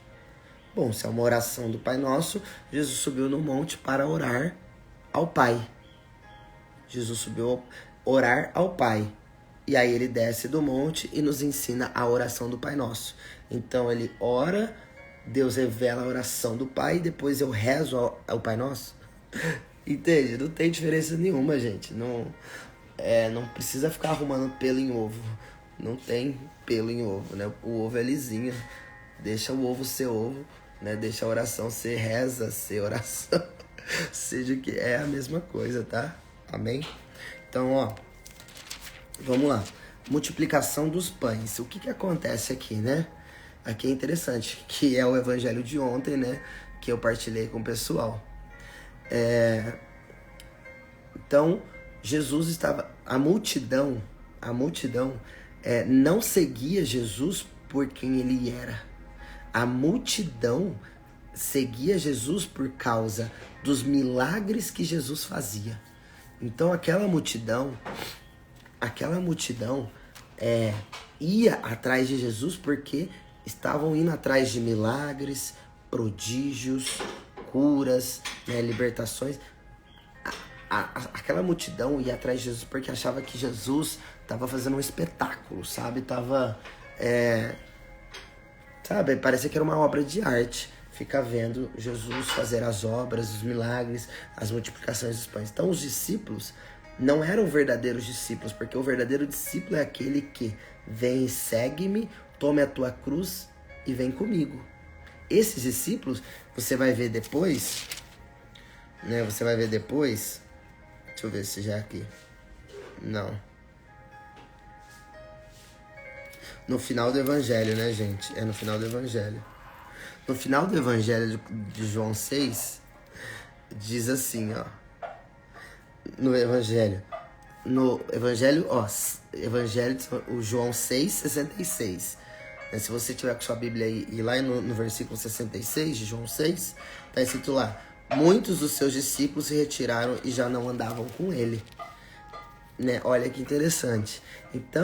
Bom, se é uma oração do Pai Nosso, Jesus subiu no monte para orar ao Pai. Jesus subiu a orar ao Pai. E aí ele desce do monte e nos ensina a oração do Pai Nosso. Então ele ora Deus revela a oração do Pai e depois eu rezo ao Pai Nosso. Entende? Não tem diferença nenhuma, gente. Não precisa ficar arrumando pelo em ovo. Não tem pelo em ovo, né? O ovo é lisinho. Deixa o ovo ser ovo, né? Deixa a oração ser reza, ser oração. Seja o que é a mesma coisa, tá? Amém? Então, ó, vamos lá. Multiplicação dos pães. O que acontece aqui, né? Aqui é interessante, que é o evangelho de ontem, né? Que eu partilhei com o pessoal. Então, Jesus estava... A multidão não seguia Jesus por quem ele era. A multidão seguia Jesus por causa dos milagres que Jesus fazia. Então, aquela multidão ia atrás de Jesus porque estavam indo atrás de milagres, prodígios, curas, né, libertações. Aquela multidão ia atrás de Jesus porque achava que Jesus estava fazendo um espetáculo, sabe? Parecia que era uma obra de arte. Ficar vendo Jesus fazer as obras, os milagres, as multiplicações dos pães. Então os discípulos não eram verdadeiros discípulos, porque o verdadeiro discípulo é aquele que vem e segue-me, tome a tua cruz e vem comigo. Esses discípulos, você vai ver depois, né? Deixa eu ver se já é aqui. Não. No final do evangelho, né, gente? É no final do evangelho. No final do evangelho de João 6, diz assim, ó. Evangelho de João 6, 66. Se você tiver com sua Bíblia aí, e lá no versículo 66 de João 6, tá escrito lá: muitos dos seus discípulos se retiraram e já não andavam com ele. Né? Olha que interessante. Então,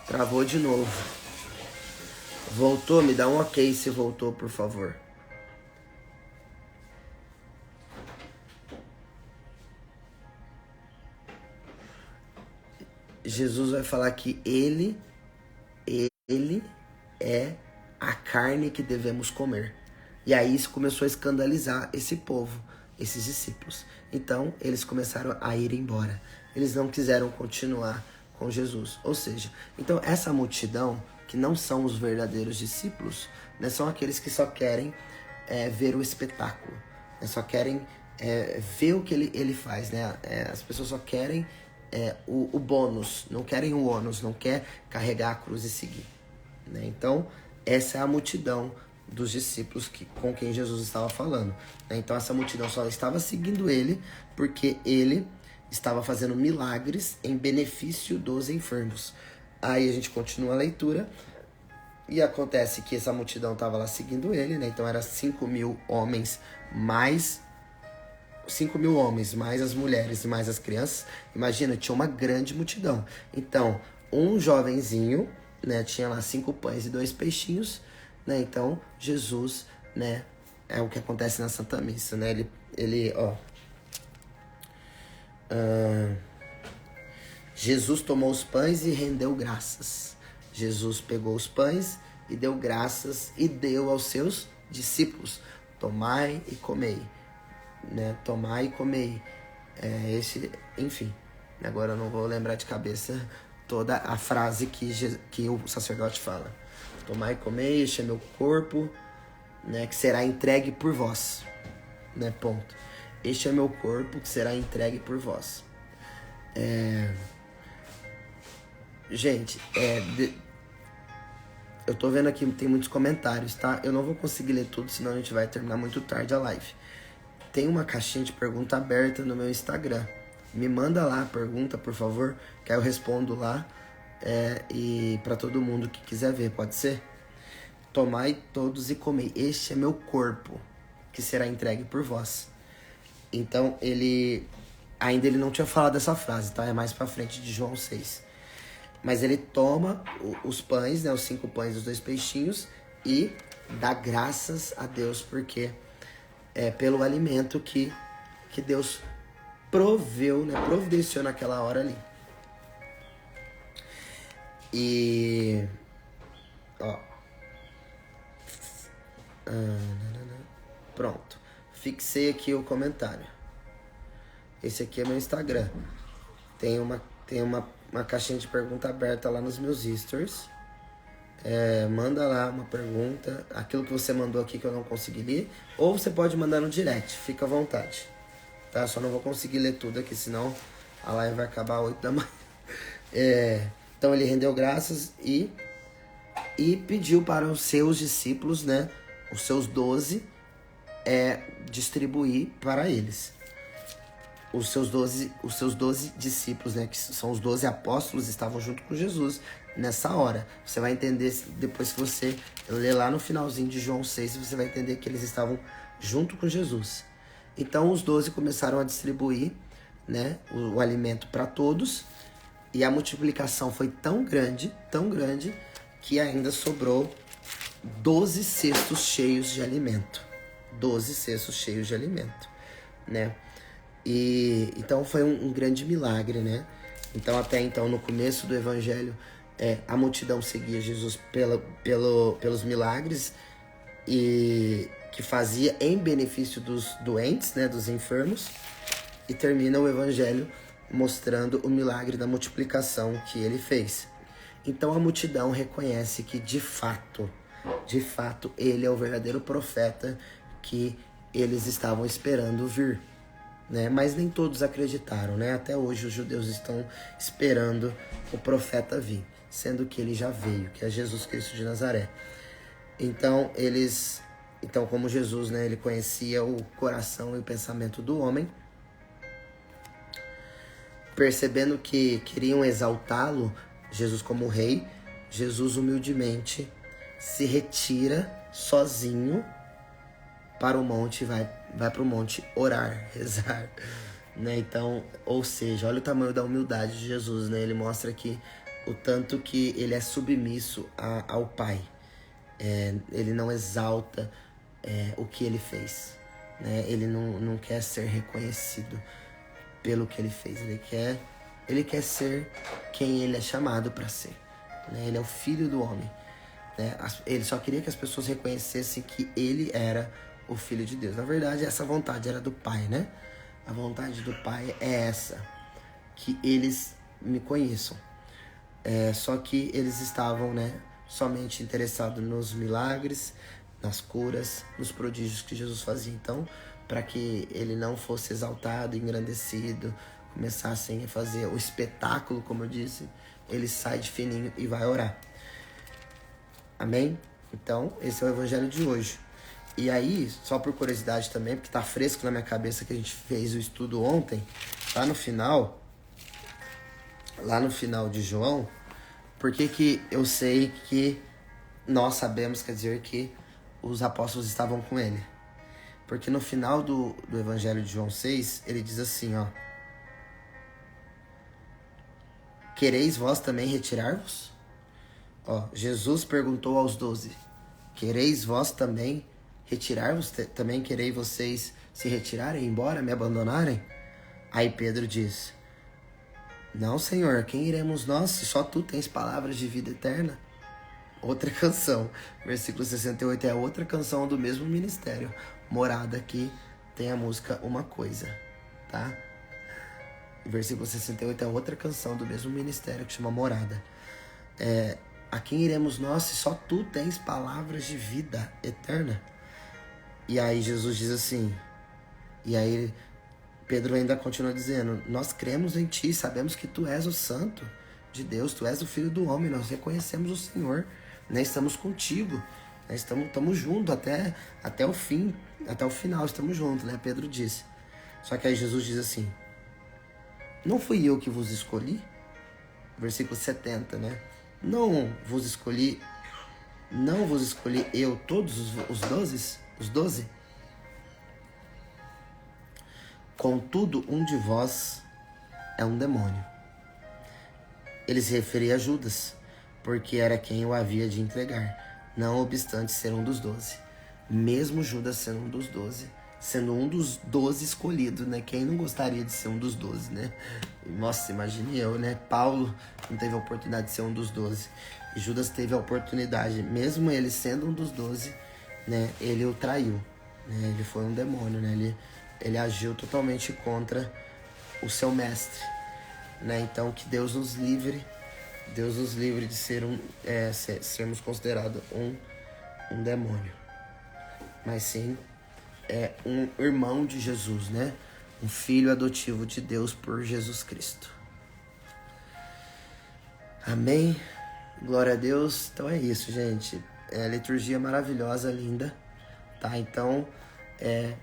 travou de novo. Voltou? Me dá um ok se voltou, por favor. Jesus vai falar que ele é a carne que devemos comer. E aí isso começou a escandalizar esse povo, esses discípulos. Então eles começaram a ir embora. Eles não quiseram continuar com Jesus. Ou seja, então essa multidão, que não são os verdadeiros discípulos, né, são aqueles que só querem ver o espetáculo, né, só querem ver o que ele faz. Né? As pessoas só querem o bônus, não querem o ônus, não quer carregar a cruz e seguir. Né? Então, essa é a multidão dos discípulos com quem Jesus estava falando. Né? Então, essa multidão só estava seguindo ele porque ele estava fazendo milagres em benefício dos enfermos. Aí a gente continua a leitura e acontece que essa multidão estava lá seguindo ele, né? Então, era 5.000 homens mais 5.000 homens, mais as mulheres e mais as crianças. Imagina, tinha uma grande multidão. Então, um jovenzinho, né, tinha lá 5 pães e 2 peixinhos, né? Então, Jesus, né, é o que acontece na Santa Missa, né? Jesus tomou os pães e rendeu graças. Jesus pegou os pães e deu graças e deu aos seus discípulos: tomai e comei. Né? Tomai e comei. Enfim, agora eu não vou lembrar de cabeça toda a frase que o sacerdote fala. Tomai e comei, este é meu corpo, né, que será entregue por vós. Né? Ponto. Este é meu corpo que será entregue por vós. Gente, eu tô vendo aqui, tem muitos comentários, tá? Eu não vou conseguir ler tudo, senão a gente vai terminar muito tarde a live. Tem uma caixinha de pergunta aberta no meu Instagram. Me manda lá a pergunta, por favor, que aí eu respondo lá. E para todo mundo que quiser ver, pode ser? Tomai todos e comei. Este é meu corpo, que será entregue por vós. Então, ele não tinha falado essa frase, tá? É mais pra frente de João 6. Mas ele toma os pães, né? Os 5 pães e os 2 peixinhos e dá graças a Deus, porque pelo alimento que Deus proveu, né? Providenciou naquela hora ali. E... ó. Pronto. Fixei aqui o comentário. Esse aqui é meu Instagram. Tem uma caixinha de pergunta aberta lá nos meus stories. Manda lá uma pergunta, aquilo que você mandou aqui que eu não consegui ler, ou você pode mandar no direct, fica à vontade, tá? Só não vou conseguir ler tudo aqui, senão a live vai acabar às 8 da manhã. Então ele rendeu graças e pediu para os seus discípulos, né, os seus 12, distribuir para eles. Os seus 12 discípulos, né, que são os 12 apóstolos, estavam junto com Jesus nessa hora. Você vai entender depois que você ler lá no finalzinho de João 6, você vai entender que eles estavam junto com Jesus. Então os 12 começaram a distribuir, né, o alimento para todos, e a multiplicação foi tão grande, que ainda sobrou 12 cestos cheios de alimento. 12 cestos cheios de alimento, né? E então foi um grande milagre, né? Então até então, no começo do evangelho, a multidão seguia Jesus pelos milagres e que fazia em benefício dos doentes, né, dos enfermos, e termina o evangelho mostrando o milagre da multiplicação que ele fez. Então a multidão reconhece que de fato ele é o verdadeiro profeta que eles estavam esperando vir, né? Mas nem todos acreditaram, né? Até hoje os judeus estão esperando o profeta vir, sendo que ele já veio, que é Jesus Cristo de Nazaré. Então como Jesus, né, ele conhecia o coração e o pensamento do homem, percebendo que queriam exaltá-lo, Jesus como rei, Jesus humildemente se retira sozinho para o monte, vai para o monte orar, rezar, né? Então, ou seja, olha o tamanho da humildade de Jesus, né? Ele mostra aqui o tanto que ele é submisso ao Pai. Ele não exalta o que ele fez, né? Ele não quer ser reconhecido pelo que ele fez. Ele quer ser quem ele é chamado para ser, né? Ele é o Filho do homem, né? Ele só queria que as pessoas reconhecessem que ele era o Filho de Deus. Na verdade, essa vontade era do Pai, né? A vontade do Pai é essa, que eles me conheçam. Só que eles estavam, né, somente interessados nos milagres, nas curas, nos prodígios que Jesus fazia. Então, para que ele não fosse exaltado, engrandecido, começassem a fazer o espetáculo, como eu disse, ele sai de fininho e vai orar. Amém? Então, esse é o evangelho de hoje. E aí, só por curiosidade também, porque tá fresco na minha cabeça que a gente fez o estudo ontem, lá no final de João, por que eu sei que nós sabemos, quer dizer, que os apóstolos estavam com ele? Porque no final do evangelho de João 6, ele diz assim, ó: quereis vós também retirar-vos? Ó, Jesus perguntou aos 12, quereis vós também retirar-vos? Também quereis vocês se retirarem, embora, me abandonarem? Aí Pedro diz, não, Senhor, quem iremos nós, se só tu tens palavras de vida eterna? Outra canção, versículo 68, é outra canção do mesmo ministério, Morada, que tem a música Uma Coisa, tá? Versículo 68 é outra canção do mesmo ministério que chama Morada. A quem iremos nós, se só tu tens palavras de vida eterna? E aí Jesus diz assim, e aí Pedro ainda continua dizendo, nós cremos em ti, sabemos que tu és o Santo de Deus, tu és o Filho do homem, nós reconhecemos o Senhor, né? Estamos contigo, né? Estamos juntos até o fim, até o final estamos juntos, né? Pedro disse. Só que aí Jesus diz assim, não fui eu que vos escolhi? Versículo 70, né? Não vos escolhi eu todos os 12? Contudo, um de vós é um demônio. Ele se referia a Judas, porque era quem o havia de entregar, não obstante ser um dos 12. Mesmo Judas sendo um dos 12, sendo um dos 12 escolhidos, né? Quem não gostaria de ser um dos 12, né? Nossa, imagine eu, né? Paulo não teve a oportunidade de ser um dos 12. E Judas teve a oportunidade, mesmo ele sendo um dos 12, né? Ele o traiu, né? Ele foi um demônio, né? Ele agiu totalmente contra o seu mestre, né? Então, que Deus nos livre de sermos considerados um demônio, mas sim um irmão de Jesus, né? Um filho adotivo de Deus por Jesus Cristo. Amém? Glória a Deus. Então é isso, gente. Liturgia maravilhosa, linda, tá? Então,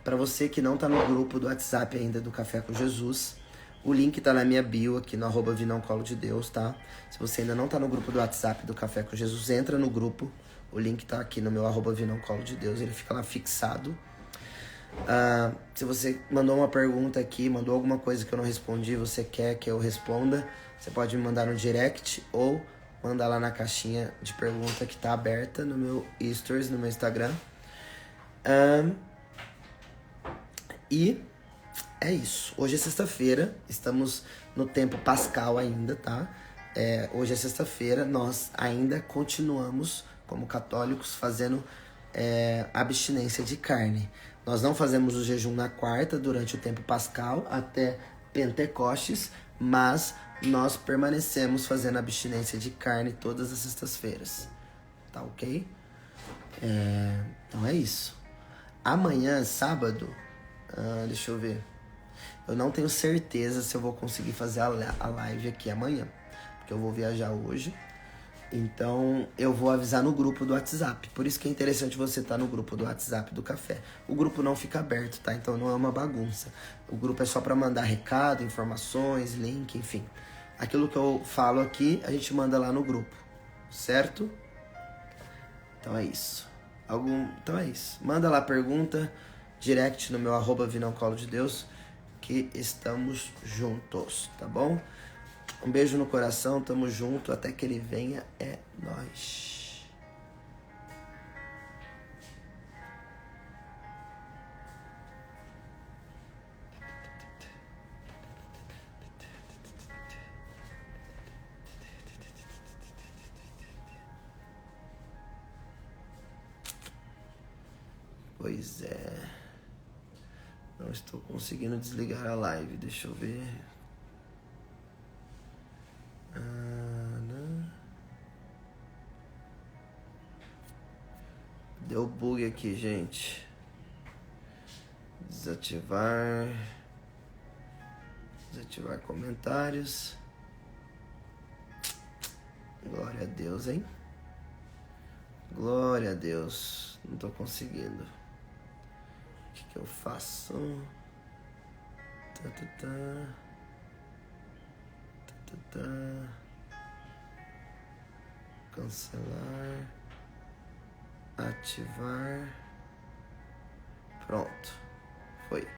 para você que não tá no grupo do WhatsApp ainda do Café com Jesus, o link tá na minha bio aqui no @vinãocolo-de-deus, tá? Se você ainda não tá no grupo do WhatsApp do Café com Jesus, entra no grupo. O link tá aqui no meu @vinãocolo-de-deus, ele fica lá fixado. Se você mandou uma pergunta aqui, mandou alguma coisa que eu não respondi, você quer que eu responda, você pode me mandar no direct ou mandar lá na caixinha de pergunta que tá aberta no meu stories, no meu Instagram. E é isso. Hoje é sexta-feira, estamos no tempo pascal ainda, tá? Hoje é sexta-feira, nós ainda continuamos, como católicos, fazendo abstinência de carne. Nós não fazemos o jejum na quarta, durante o tempo pascal, até Pentecostes, mas nós permanecemos fazendo abstinência de carne todas as sextas-feiras. Tá ok? Então é isso. Amanhã, sábado, deixa eu ver. Eu não tenho certeza se eu vou conseguir fazer a live aqui amanhã, porque eu vou viajar hoje. Então, eu vou avisar no grupo do WhatsApp. Por isso que é interessante você estar no grupo do WhatsApp do café. O grupo não fica aberto, tá? Então, não é uma bagunça. O grupo é só para mandar recado, informações, link, enfim. Aquilo que eu falo aqui, a gente manda lá no grupo, certo? Então, é isso. Então, é isso. Manda lá a pergunta, direct no meu @vinãocolo-de-deus, que estamos juntos, tá bom? Um beijo no coração, tamo junto, até que ele venha, é nóis. Pois é. Não estou conseguindo desligar a live, deixa eu ver. Deu bug aqui, gente. Desativar comentários. Glória a Deus, hein? Glória a Deus. Não tô conseguindo. O que eu faço? Cancelar. Ativar. Pronto. Foi.